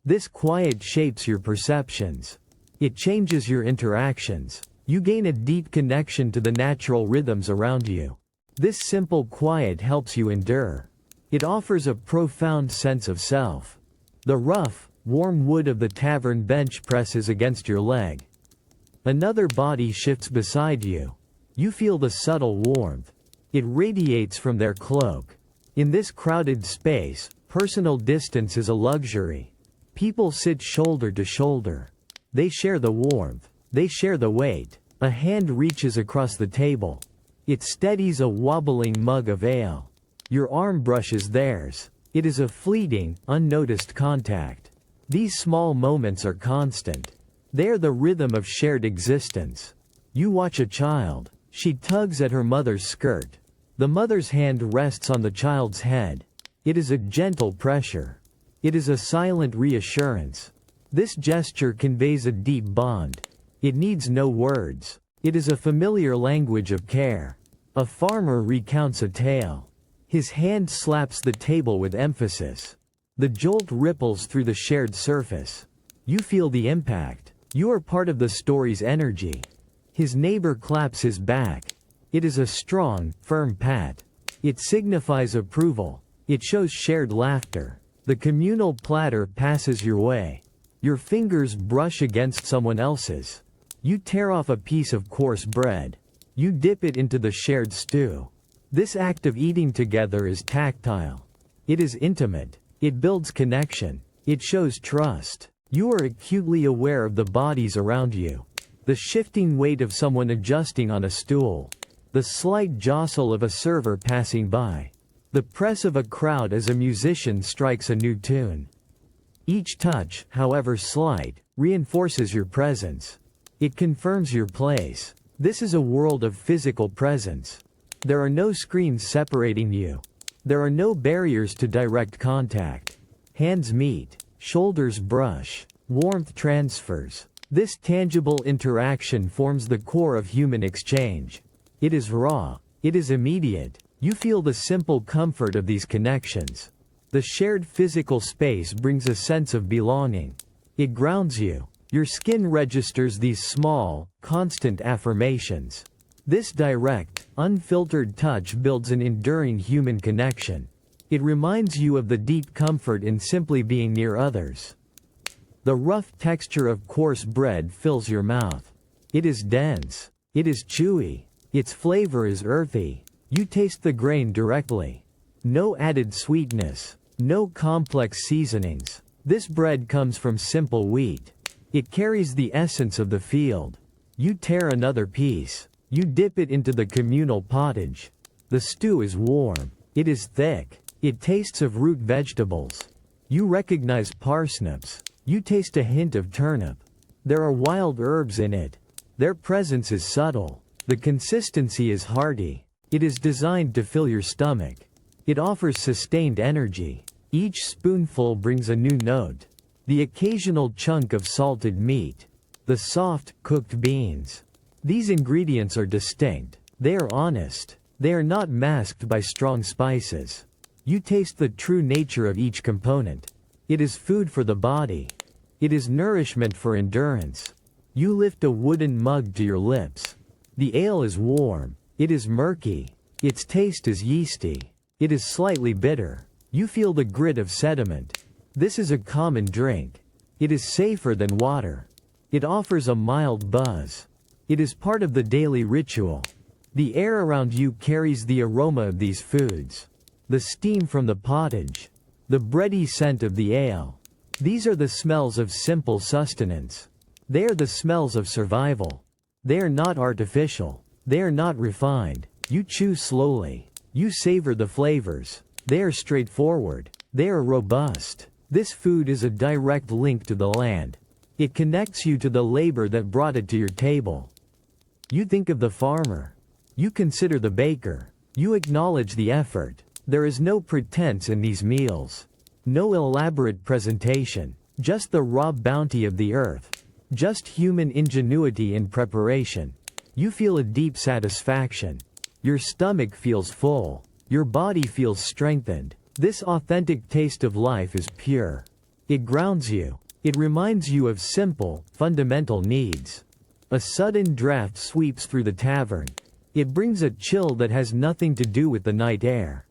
This quiet shapes your perceptions. It changes your interactions. You gain a deep connection to the natural rhythms around you. This simple quiet helps you endure. It offers a profound sense of self. The rough, warm wood of the tavern bench presses against your leg. Another body shifts beside you. You feel the subtle warmth. It radiates from their cloak. In this crowded space, personal distance is a luxury. People sit shoulder to shoulder. They share the warmth. They share the weight. A hand reaches across the table. It steadies a wobbling mug of ale. Your arm brushes theirs. It is a fleeting, unnoticed contact. These small moments are constant. They are the rhythm of shared existence. You watch a child. She tugs at her mother's skirt. The mother's hand rests on the child's head. It is a gentle pressure. It is a silent reassurance. This gesture conveys a deep bond. It needs no words. It is a familiar language of care. A farmer recounts a tale. His hand slaps the table with emphasis. The jolt ripples through the shared surface. You feel the impact. You are part of the story's energy. His neighbor claps his back. It is a strong, firm pat. It signifies approval. It shows shared laughter. The communal platter passes your way. Your fingers brush against someone else's. You tear off a piece of coarse bread. You dip it into the shared stew. This act of eating together is tactile. It is intimate. It builds connection. It shows trust. You are acutely aware of the bodies around you. The shifting weight of someone adjusting on a stool. The slight jostle of a server passing by. The press of a crowd as a musician strikes a new tune. Each touch, however slight, reinforces your presence. It confirms your place. This is a world of physical presence. There are no screens separating you. There are no barriers to direct contact. Hands meet. Shoulders brush. Warmth transfers. This tangible interaction forms the core of human exchange. It is raw. It is immediate. You feel the simple comfort of these connections. The shared physical space brings a sense of belonging. It grounds you. Your skin registers these small, constant affirmations. This direct, unfiltered touch builds an enduring human connection. It reminds you of the deep comfort in simply being near others. The rough texture of coarse bread fills your mouth. It is dense. It is chewy. Its flavor is earthy. You taste the grain directly. No added sweetness. No complex seasonings. This bread comes from simple wheat. It carries the essence of the field. You tear another piece. You dip it into the communal pottage. The stew is warm. It is thick. It tastes of root vegetables. You recognize parsnips. You taste a hint of turnip. There are wild herbs in it. Their presence is subtle. The consistency is hearty. It is designed to fill your stomach. It offers sustained energy. Each spoonful brings a new note. The occasional chunk of salted meat. The soft, cooked beans. These ingredients are distinct. They are honest. They are not masked by strong spices. You taste the true nature of each component. It is food for the body. It is nourishment for endurance. You lift a wooden mug to your lips. The ale is warm. It is murky. Its taste is yeasty. It is slightly bitter. You feel the grit of sediment. This is a common drink. It is safer than water. It offers a mild buzz. It is part of the daily ritual. The air around you carries the aroma of these foods. The steam from the pottage. The bready scent of the ale. These are the smells of simple sustenance. They are the smells of survival. They are not artificial. They are not refined. You chew slowly. You savor the flavors. They are straightforward. They are robust. This food is a direct link to the land. It connects you to the labor that brought it to your table. You think of the farmer. You consider the baker. You acknowledge the effort. There is no pretense in these meals. No elaborate presentation. Just the raw bounty of the earth. Just human ingenuity in preparation. You feel a deep satisfaction. Your stomach feels full. Your body feels strengthened. This authentic taste of life is pure. It grounds you. It reminds you of simple, fundamental needs. A sudden draft sweeps through the tavern. It brings a chill that has nothing to do with the night air.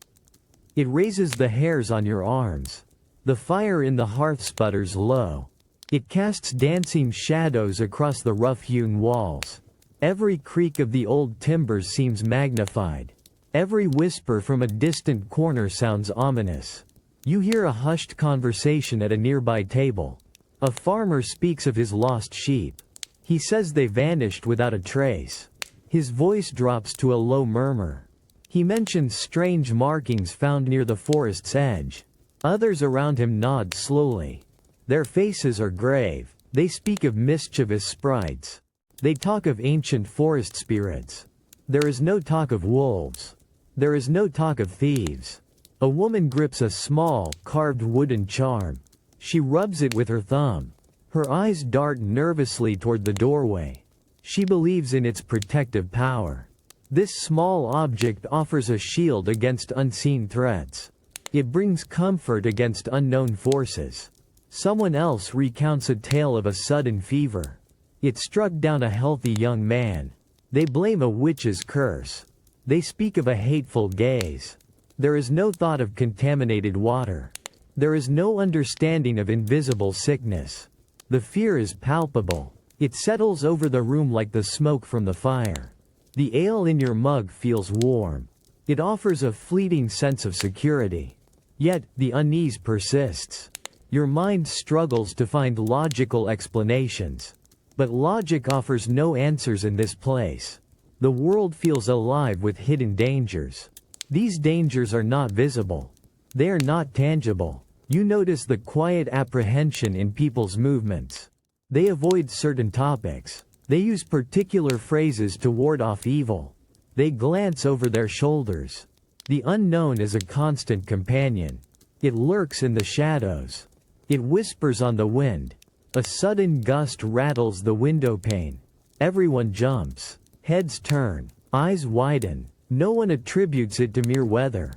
It raises the hairs on your arms. The fire in the hearth sputters low. It casts dancing shadows across the rough-hewn walls. Every creak of the old timbers seems magnified. Every whisper from a distant corner sounds ominous. You hear a hushed conversation at a nearby table. A farmer speaks of his lost sheep. He says they vanished without a trace. His voice drops to a low murmur. He mentions strange markings found near the forest's edge. Others around him nod slowly. Their faces are grave. They speak of mischievous sprites. They talk of ancient forest spirits. There is no talk of wolves. There is no talk of thieves. A woman grips a small, carved wooden charm. She rubs it with her thumb. Her eyes dart nervously toward the doorway. She believes in its protective power. This small object offers a shield against unseen threats. It brings comfort against unknown forces. Someone else recounts a tale of a sudden fever. It struck down a healthy young man. They blame a witch's curse. They speak of a hateful gaze. There is no thought of contaminated water. There is no understanding of invisible sickness. The fear is palpable. It settles over the room like the smoke from the fire. The ale in your mug feels warm. It offers a fleeting sense of security. Yet, the unease persists. Your mind struggles to find logical explanations. But logic offers no answers in this place. The world feels alive with hidden dangers. These dangers are not visible. They are not tangible. You notice the quiet apprehension in people's movements. They avoid certain topics. They use particular phrases to ward off evil. They glance over their shoulders. The unknown is a constant companion. It lurks in the shadows. It whispers on the wind. A sudden gust rattles the window pane. Everyone jumps. Heads turn. Eyes widen. No one attributes it to mere weather.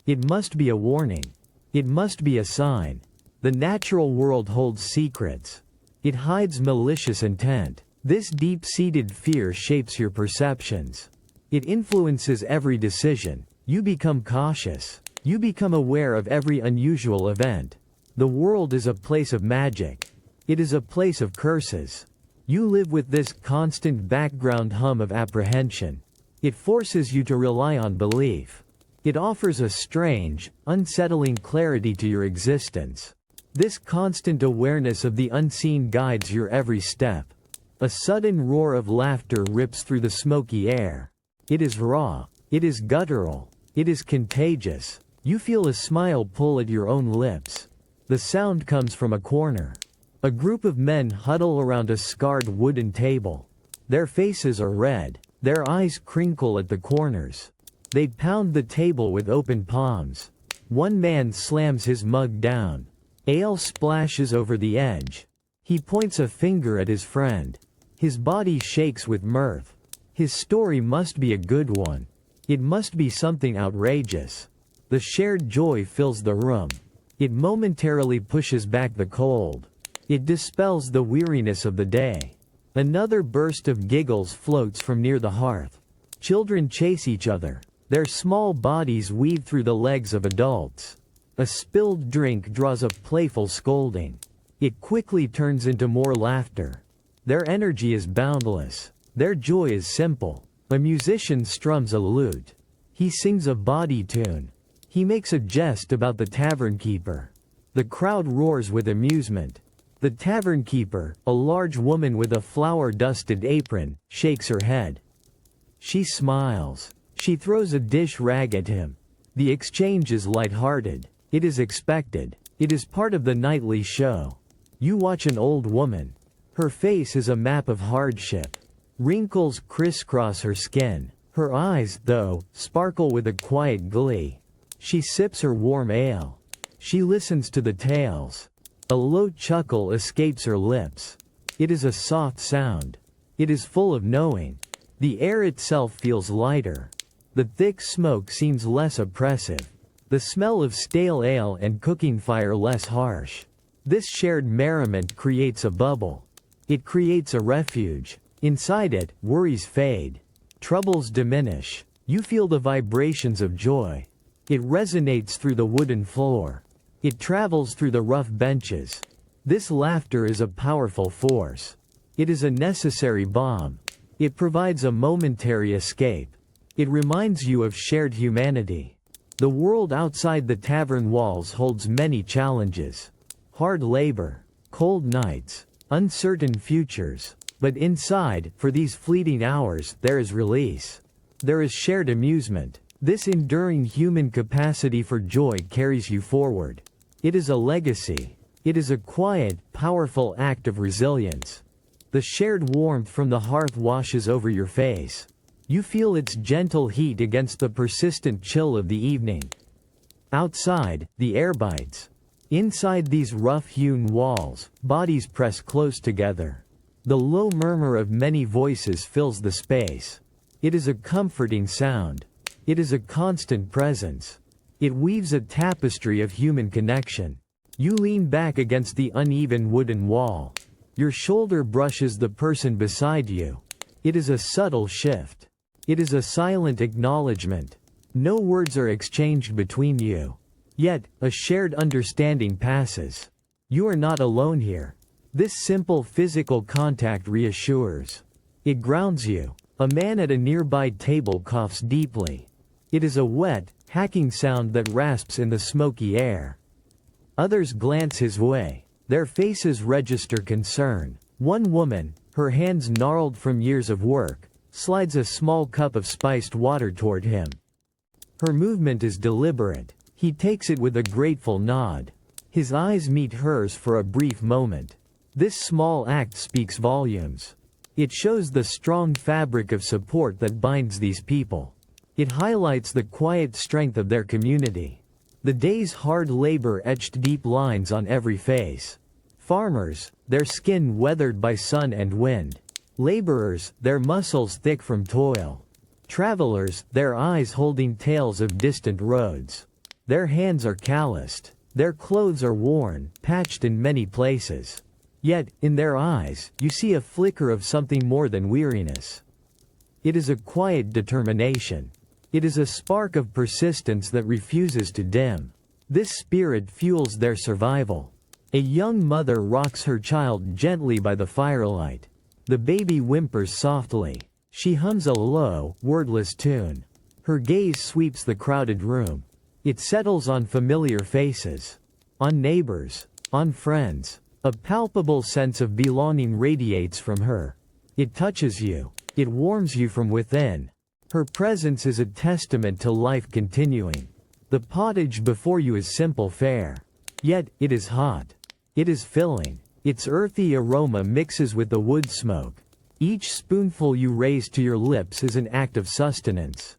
It must be a warning. It must be a sign. The natural world holds secrets. It hides malicious intent. This deep-seated fear shapes your perceptions. It influences every decision. You become cautious. You become aware of every unusual event. The world is a place of magic. It is a place of curses. You live with this constant background hum of apprehension. It forces you to rely on belief. It offers a strange, unsettling clarity to your existence. This constant awareness of the unseen guides your every step. A sudden roar of laughter rips through the smoky air. It is raw. It is guttural. It is contagious. You feel a smile pull at your own lips. The sound comes from a corner. A group of men huddle around a scarred wooden table. Their faces are red. Their eyes crinkle at the corners. They pound the table with open palms. One man slams his mug down. Ale splashes over the edge. He points a finger at his friend. His body shakes with mirth. His story must be a good one. It must be something outrageous. The shared joy fills the room. It momentarily pushes back the cold. It dispels the weariness of the day. Another burst of giggles floats from near the hearth. Children chase each other. Their small bodies weave through the legs of adults. A spilled drink draws a playful scolding. It quickly turns into more laughter. Their energy is boundless. Their joy is simple. A musician strums a lute. He sings a bawdy tune. He makes a jest about the tavern keeper. The crowd roars with amusement. The tavern keeper, a large woman with a flour-dusted apron, shakes her head. She smiles. She throws a dish rag at him. The exchange is light-hearted. It is expected. It is part of the nightly show. You watch an old woman. Her face is a map of hardship. Wrinkles crisscross her skin. Her eyes, though, sparkle with a quiet glee. She sips her warm ale. She listens to the tales. A low chuckle escapes her lips. It is a soft sound. It is full of knowing. The air itself feels lighter. The thick smoke seems less oppressive. The smell of stale ale and cooking fire less harsh. This shared merriment creates a bubble. It creates a refuge. Inside it, worries fade. Troubles diminish. You feel the vibrations of joy. It resonates through the wooden floor. It travels through the rough benches. This laughter is a powerful force. It is a necessary balm. It provides a momentary escape. It reminds you of shared humanity. The world outside the tavern walls holds many challenges. Hard labor, cold nights, uncertain futures. But inside, for these fleeting hours, there is release. There is shared amusement. This enduring human capacity for joy carries you forward. It is a legacy. It is a quiet, powerful act of resilience. The shared warmth from the hearth washes over your face. You feel its gentle heat against the persistent chill of the evening. Outside, the air bites. Inside these rough-hewn walls, bodies press close together. The low murmur of many voices fills the space. It is a comforting sound. It is a constant presence. It weaves a tapestry of human connection. You lean back against the uneven wooden wall. Your shoulder brushes the person beside you. It is a subtle shift. It is a silent acknowledgement. No words are exchanged between you. Yet, a shared understanding passes. You are not alone here. This simple physical contact reassures. It grounds you. A man at a nearby table coughs deeply. It is a wet, hacking sound that rasps in the smoky air. Others glance his way. Their faces register concern. One woman, her hands gnarled from years of work, slides a small cup of spiced water toward him. Her movement is deliberate. He takes it with a grateful nod. His eyes meet hers for a brief moment. This small act speaks volumes. It shows the strong fabric of support that binds these people. It highlights the quiet strength of their community. The day's hard labor etched deep lines on every face. Farmers, their skin weathered by sun and wind. Laborers, their muscles thick from toil. Travelers, their eyes holding tales of distant roads. Their hands are calloused. Their clothes are worn, patched in many places. Yet, in their eyes, you see a flicker of something more than weariness. It is a quiet determination. It is a spark of persistence that refuses to dim. This spirit fuels their survival. A young mother rocks her child gently by the firelight. The baby whimpers softly. She hums a low, wordless tune. Her gaze sweeps the crowded room. It settles on familiar faces. On neighbors. On friends. A palpable sense of belonging radiates from her. It touches you. It warms you from within. Her presence is a testament to life continuing. The pottage before you is simple fare. Yet, it is hot. It is filling. Its earthy aroma mixes with the wood smoke. Each spoonful you raise to your lips is an act of sustenance.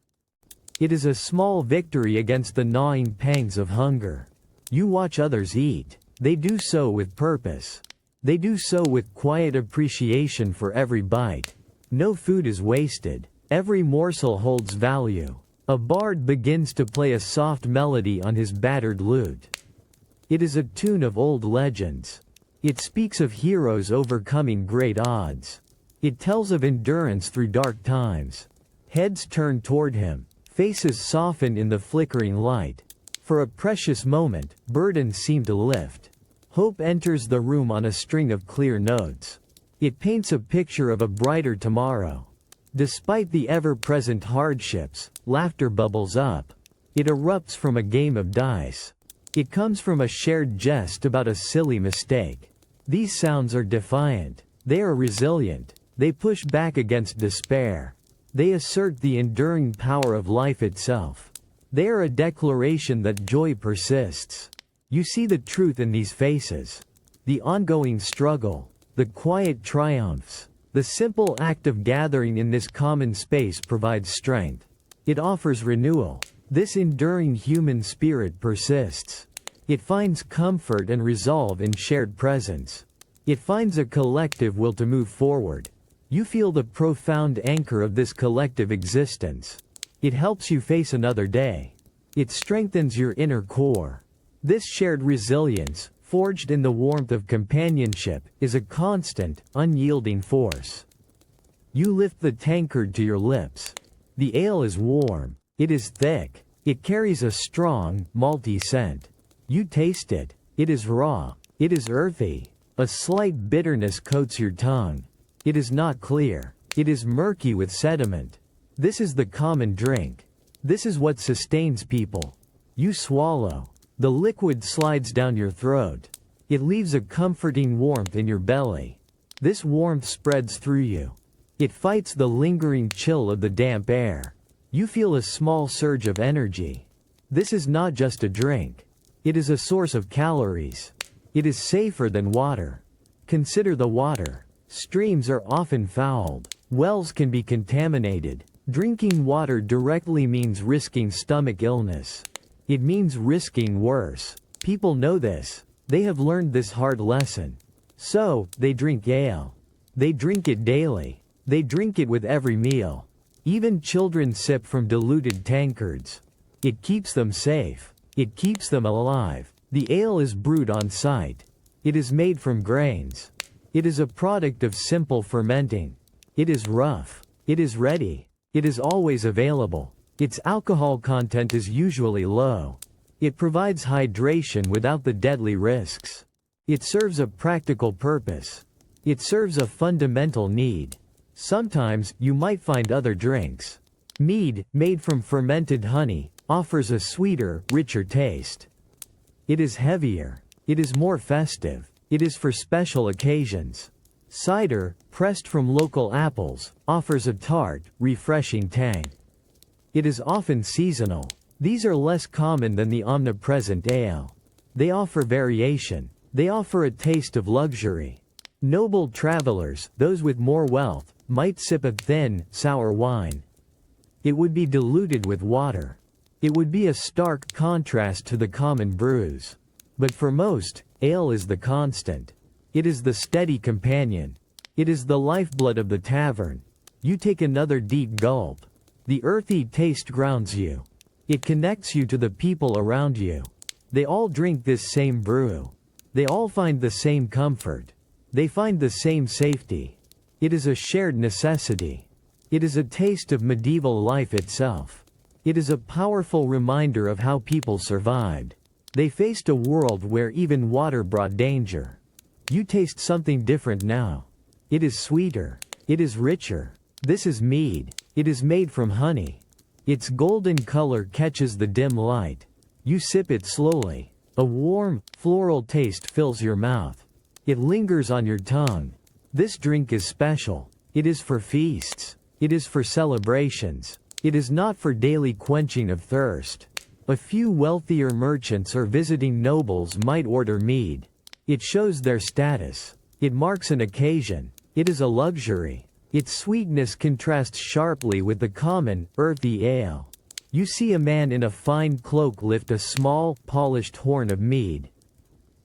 It is a small victory against the gnawing pangs of hunger. You watch others eat. They do so with purpose. They do so with quiet appreciation for every bite. No food is wasted. Every morsel holds value. A bard begins to play a soft melody on his battered lute. It is a tune of old legends. It speaks of heroes overcoming great odds. It tells of endurance through dark times. Heads turn toward him. Faces soften in the flickering light. For a precious moment, burdens seem to lift. Hope enters the room on a string of clear notes. It paints a picture of a brighter tomorrow. Despite the ever-present hardships, laughter bubbles up. It erupts from a game of dice. It comes from a shared jest about a silly mistake. These sounds are defiant. They are resilient. They push back against despair. They assert the enduring power of life itself. They are a declaration that joy persists. You see the truth in these faces. The ongoing struggle, the quiet triumphs. The simple act of gathering in this common space provides strength. It offers renewal. This enduring human spirit persists. It finds comfort and resolve in shared presence. It finds a collective will to move forward. You feel the profound anchor of this collective existence. It helps you face another day. It strengthens your inner core. This shared resilience, forged in the warmth of companionship, is a constant, unyielding force. You lift the tankard to your lips. The ale is warm. It is thick. It carries a strong, malty scent. You taste it. It is raw. It is earthy. A slight bitterness coats your tongue. It is not clear. It is murky with sediment. This is the common drink. This is what sustains people. You swallow. The liquid slides down your throat. It leaves a comforting warmth in your belly. This warmth spreads through you. It fights the lingering chill of the damp air. You feel a small surge of energy. This is not just a drink. It is a source of calories. It is safer than water. Consider the water. Streams are often fouled. Wells can be contaminated. Drinking water directly means risking stomach illness. It means risking worse. People know this. They have learned this hard lesson. So, they drink ale. They drink it daily. They drink it with every meal. Even children sip from diluted tankards. It keeps them safe. It keeps them alive. The ale is brewed on site. It is made from grains. It is a product of simple fermenting. It is rough. It is ready. It is always available. Its alcohol content is usually low. It provides hydration without the deadly risks. It serves a practical purpose. It serves a fundamental need. Sometimes, you might find other drinks. Mead, made from fermented honey, offers a sweeter, richer taste. It is heavier. It is more festive. It is for special occasions. Cider, pressed from local apples, offers a tart, refreshing tang. It is often seasonal. These are less common than the omnipresent ale. They offer variation. They offer a taste of luxury. Noble travelers, those with more wealth, might sip a thin, sour wine. It would be diluted with water. It would be a stark contrast to the common brews. But for most, ale is the constant. It is the steady companion. It is the lifeblood of the tavern. You take another deep gulp. The earthy taste grounds you. It connects you to the people around you. They all drink this same brew. They all find the same comfort. They find the same safety. It is a shared necessity. It is a taste of medieval life itself. It is a powerful reminder of how people survived. They faced a world where even water brought danger. You taste something different now. It is sweeter. It is richer. This is mead. It is made from honey. Its golden color catches the dim light. You sip it slowly. A warm, floral taste fills your mouth. It lingers on your tongue. This drink is special. It is for feasts. It is for celebrations. It is not for daily quenching of thirst. A few wealthier merchants or visiting nobles might order mead. It shows their status. It marks an occasion. It is a luxury. Its sweetness contrasts sharply with the common, earthy ale. You see a man in a fine cloak lift a small, polished horn of mead.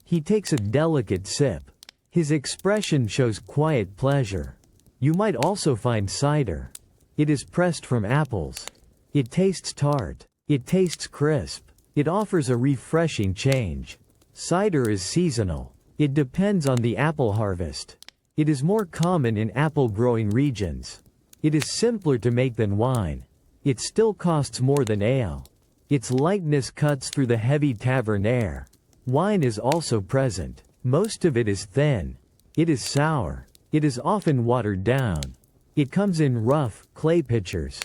He takes a delicate sip. His expression shows quiet pleasure. You might also find cider. It is pressed from apples. It tastes tart. It tastes crisp. It offers a refreshing change. Cider is seasonal. It depends on the apple harvest. It is more common in apple-growing regions. It is simpler to make than wine. It still costs more than ale. Its lightness cuts through the heavy tavern air. Wine is also present. Most of it is thin. It is sour. It is often watered down. It comes in rough, clay pitchers.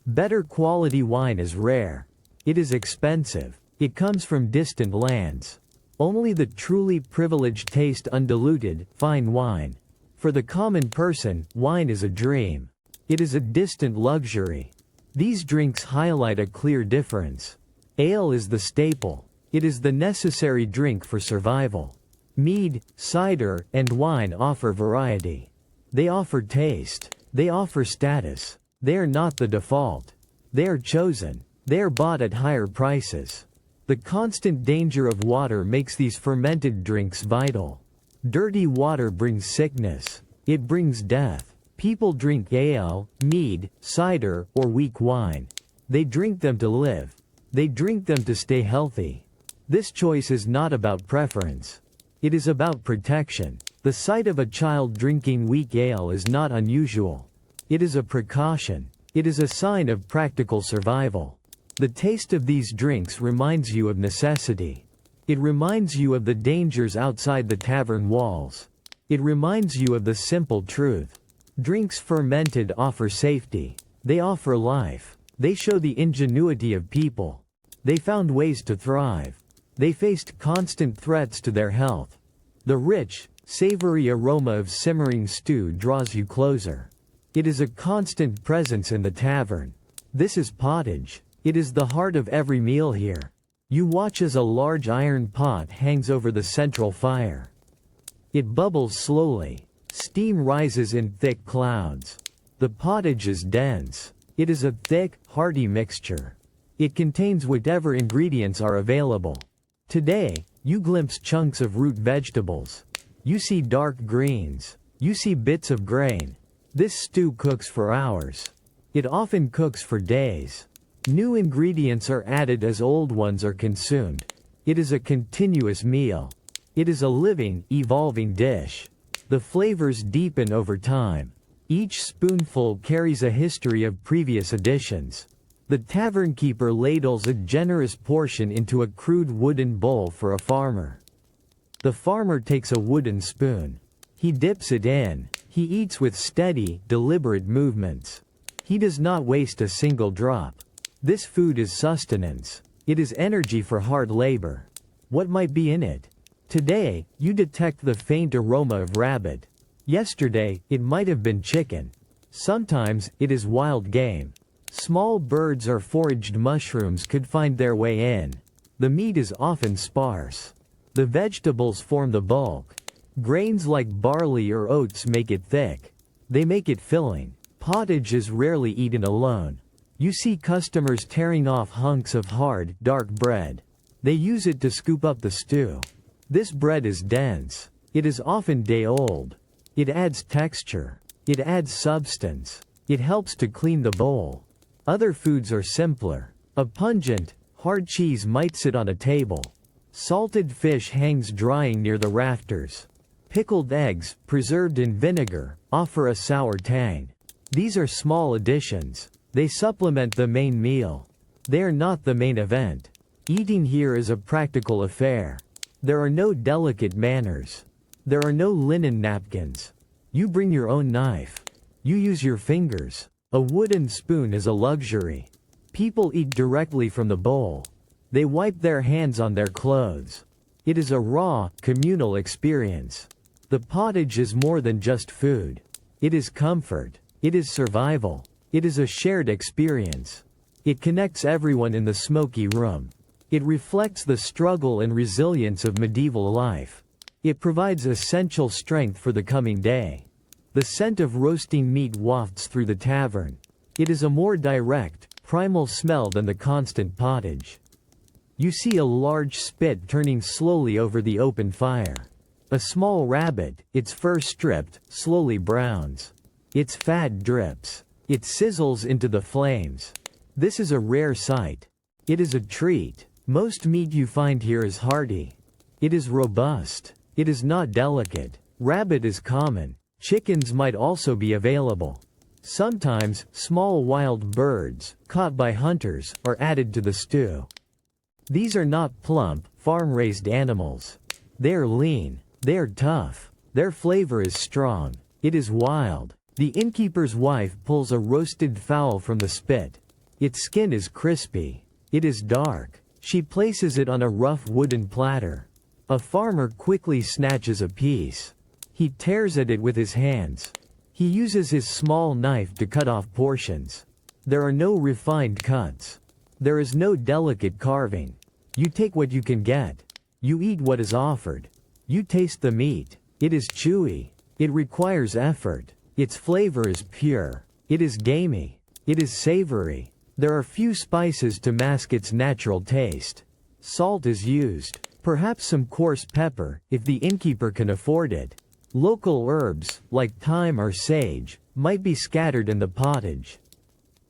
Better quality wine is rare. It is expensive. It comes from distant lands. Only the truly privileged taste undiluted, fine wine. For the common person, wine is a dream. It is a distant luxury. These drinks highlight a clear difference. Ale is the staple. It is the necessary drink for survival. Mead, cider, and wine offer variety. They offer taste. They offer status. They are not the default. They are chosen. They are bought at higher prices. The constant danger of water makes these fermented drinks vital. Dirty water brings sickness. It brings death. People drink ale, mead, cider, or weak wine. They drink them to live. They drink them to stay healthy. This choice is not about preference. It is about protection. The sight of a child drinking weak ale is not unusual. It is a precaution. It is a sign of practical survival. The taste of these drinks reminds you of necessity. It reminds you of the dangers outside the tavern walls. It reminds you of the simple truth. Drinks fermented offer safety. They offer life. They show the ingenuity of people. They found ways to thrive. They faced constant threats to their health. The rich, savory aroma of simmering stew draws you closer. It is a constant presence in the tavern. This is pottage. It is the heart of every meal here. You watch as a large iron pot hangs over the central fire. It bubbles slowly. Steam rises in thick clouds. The pottage is dense. It is a thick, hearty mixture. It contains whatever ingredients are available. Today, you glimpse chunks of root vegetables. You see dark greens. You see bits of grain. This stew cooks for hours. It often cooks for days. New ingredients are added as old ones are consumed. It is a continuous meal. It is a living, evolving dish. The flavors deepen over time. Each spoonful carries a history of previous additions. The tavern keeper ladles a generous portion into a crude wooden bowl for a farmer. The farmer takes a wooden spoon. He dips it in. He eats with steady, deliberate movements. He does not waste a single drop. This food is sustenance. It is energy for hard labor. What might be in it? Today, you detect the faint aroma of rabbit. Yesterday, it might have been chicken. Sometimes, it is wild game. Small birds or foraged mushrooms could find their way in. The meat is often sparse. The vegetables form the bulk. Grains like barley or oats make it thick. They make it filling. Pottage is rarely eaten alone. You see customers tearing off hunks of hard, dark bread. They use it to scoop up the stew. This bread is dense. It is often day-old. It adds texture. It adds substance. It helps to clean the bowl. Other foods are simpler. A pungent, hard cheese might sit on a table. Salted fish hangs drying near the rafters. Pickled eggs, preserved in vinegar, offer a sour tang. These are small additions. They supplement the main meal. They are not the main event. Eating here is a practical affair. There are no delicate manners. There are no linen napkins. You bring your own knife. You use your fingers. A wooden spoon is a luxury. People eat directly from the bowl. They wipe their hands on their clothes. It is a raw, communal experience. The pottage is more than just food. It is comfort. It is survival. It is a shared experience. It connects everyone in the smoky room. It reflects the struggle and resilience of medieval life. It provides essential strength for the coming day. The scent of roasting meat wafts through the tavern. It is a more direct, primal smell than the constant pottage. You see a large spit turning slowly over the open fire. A small rabbit, its fur stripped, slowly browns. Its fat drips. It sizzles into the flames. This is a rare sight. It is a treat. Most meat you find here is hearty. It is robust. It is not delicate. Rabbit is common. Chickens might also be available. Sometimes, small wild birds, caught by hunters, are added to the stew. These are not plump, farm-raised animals. They are lean. They are tough. Their flavor is strong. It is wild. The innkeeper's wife pulls a roasted fowl from the spit. Its skin is crispy. It is dark. She places it on a rough wooden platter. A farmer quickly snatches a piece. He tears at it with his hands. He uses his small knife to cut off portions. There are no refined cuts. There is no delicate carving. You take what you can get. You eat what is offered. You taste the meat. It is chewy. It requires effort. Its flavor is pure. It is gamey. It is savory. There are few spices to mask its natural taste. Salt is used. Perhaps some coarse pepper, if the innkeeper can afford it. Local herbs, like thyme or sage, might be scattered in the pottage.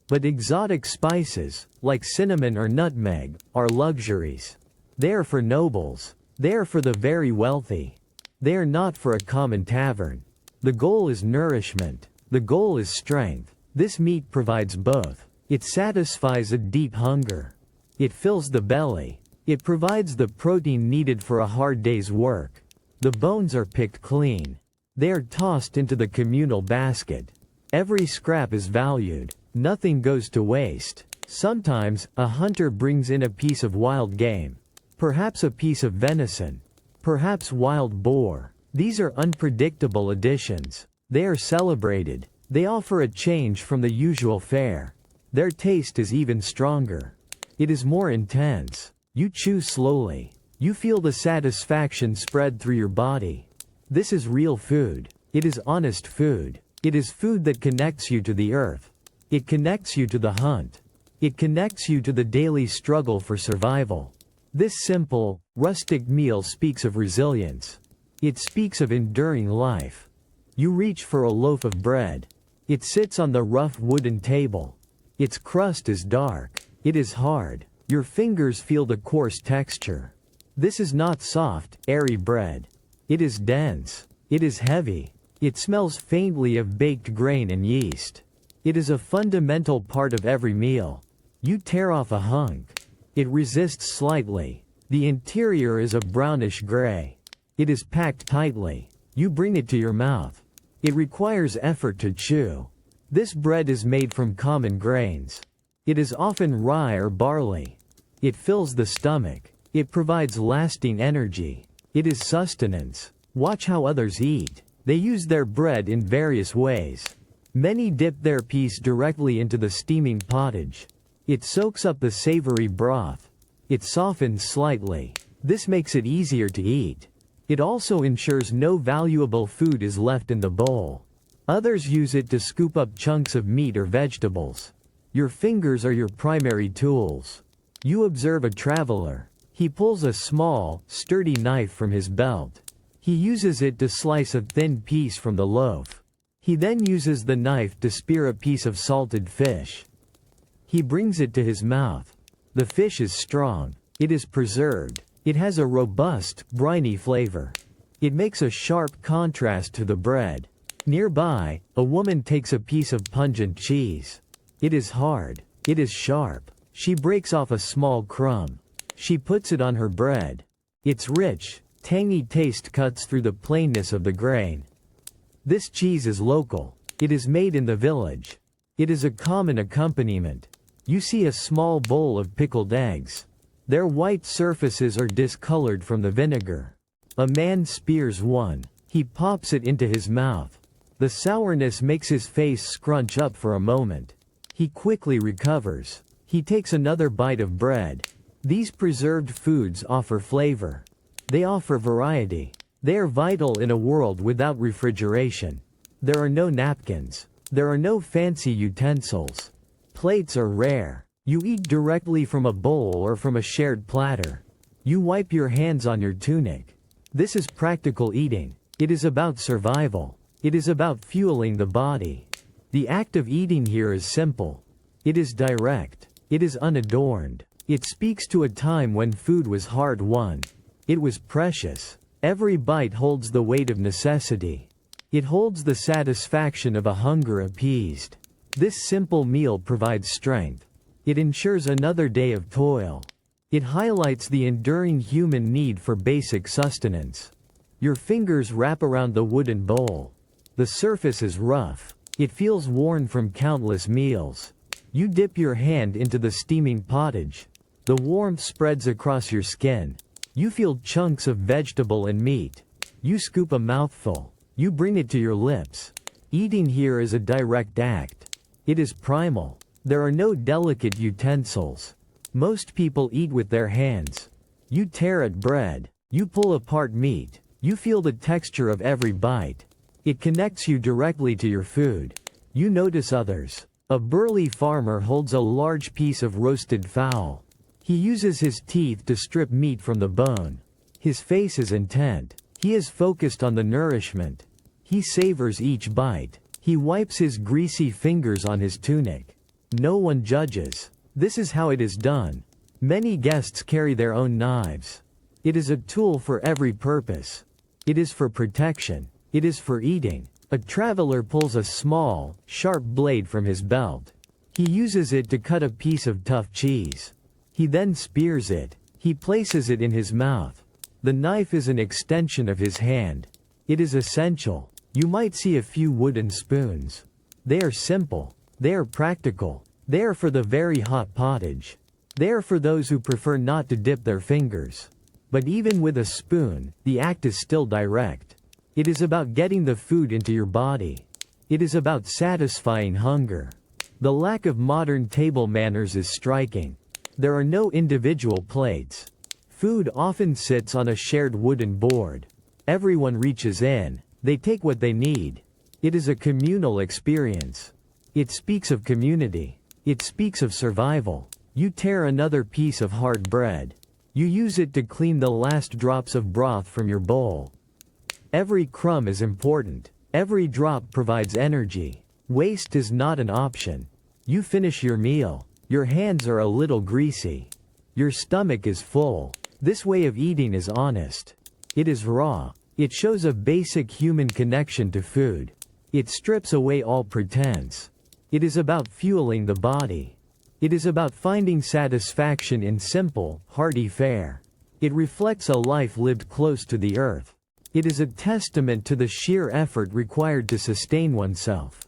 But exotic spices, like cinnamon or nutmeg, are luxuries. They are for nobles. They are for the very wealthy. They are not for a common tavern. The goal is nourishment. The goal is strength. This meat provides both. It satisfies a deep hunger. It fills the belly. It provides the protein needed for a hard day's work. The bones are picked clean. They are tossed into the communal basket. Every scrap is valued. Nothing goes to waste. Sometimes, a hunter brings in a piece of wild game. Perhaps a piece of venison. Perhaps wild boar. These are unpredictable additions. They are celebrated. They offer a change from the usual fare. Their taste is even stronger. It is more intense. You chew slowly. You feel the satisfaction spread through your body. This is real food. It is honest food. It is food that connects you to the earth. It connects you to the hunt. It connects you to the daily struggle for survival. This simple, rustic meal speaks of resilience. It speaks of enduring life. You reach for a loaf of bread. It sits on the rough wooden table. Its crust is dark. It is hard. Your fingers feel the coarse texture. This is not soft, airy bread. It is dense. It is heavy. It smells faintly of baked grain and yeast. It is a fundamental part of every meal. You tear off a hunk. It resists slightly. The interior is a brownish gray. It is packed tightly. You bring it to your mouth. It requires effort to chew. This bread is made from common grains. It is often rye or barley. It fills the stomach. It provides lasting energy. It is sustenance. Watch how others eat. They use their bread in various ways. Many dip their piece directly into the steaming pottage. It soaks up the savory broth. It softens slightly. This makes it easier to eat. It also ensures no valuable food is left in the bowl. Others use it to scoop up chunks of meat or vegetables. Your fingers are your primary tools. You observe a traveler. He pulls a small, sturdy knife from his belt. He uses it to slice a thin piece from the loaf. He then uses the knife to spear a piece of salted fish. He brings it to his mouth. The fish is strong. It is preserved. It has a robust, briny flavor. It makes a sharp contrast to the bread. Nearby, a woman takes a piece of pungent cheese. It is hard. It is sharp. She breaks off a small crumb. She puts it on her bread. Its rich, tangy taste cuts through the plainness of the grain. This cheese is local. It is made in the village. It is a common accompaniment. You see a small bowl of pickled eggs. Their white surfaces are discolored from the vinegar. A man spears one. He pops it into his mouth. The sourness makes his face scrunch up for a moment. He quickly recovers. He takes another bite of bread. These preserved foods offer flavor. They offer variety. They are vital in a world without refrigeration. There are no napkins. There are no fancy utensils. Plates are rare. You eat directly from a bowl or from a shared platter. You wipe your hands on your tunic. This is practical eating. It is about survival. It is about fueling the body. The act of eating here is simple. It is direct. It is unadorned. It speaks to a time when food was hard-won. It was precious. Every bite holds the weight of necessity. It holds the satisfaction of a hunger appeased. This simple meal provides strength. It ensures another day of toil. It highlights the enduring human need for basic sustenance. Your fingers wrap around the wooden bowl. The surface is rough. It feels worn from countless meals. You dip your hand into the steaming pottage. The warmth spreads across your skin. You feel chunks of vegetable and meat. You scoop a mouthful. You bring it to your lips. Eating here is a direct act. It is primal. There are no delicate utensils. Most people eat with their hands. You tear at bread. You pull apart meat. You feel the texture of every bite. It connects you directly to your food. You notice others. A burly farmer holds a large piece of roasted fowl. He uses his teeth to strip meat from the bone. His face is intent. He is focused on the nourishment. He savors each bite. He wipes his greasy fingers on his tunic. No one judges. This is how it is done. Many guests carry their own knives. It is a tool for every purpose. It is for protection. It is for eating. A traveler pulls a small, sharp blade from his belt. He uses it to cut a piece of tough cheese. He then spears it. He places it in his mouth. The knife is an extension of his hand. It is essential. You might see a few wooden spoons. They are simple. They are practical. They are for the very hot pottage. They are for those who prefer not to dip their fingers. But even with a spoon, the act is still direct. It is about getting the food into your body. It is about satisfying hunger. The lack of modern table manners is striking. There are no individual plates. Food often sits on a shared wooden board. Everyone reaches in. They take what they need. It is a communal experience. It speaks of community. It speaks of survival. You tear another piece of hard bread. You use it to clean the last drops of broth from your bowl. Every crumb is important. Every drop provides energy. Waste is not an option. You finish your meal. Your hands are a little greasy. Your stomach is full. This way of eating is honest. It is raw. It shows a basic human connection to food. It strips away all pretense. It is about fueling the body. It is about finding satisfaction in simple, hearty fare. It reflects a life lived close to the earth. It is a testament to the sheer effort required to sustain oneself.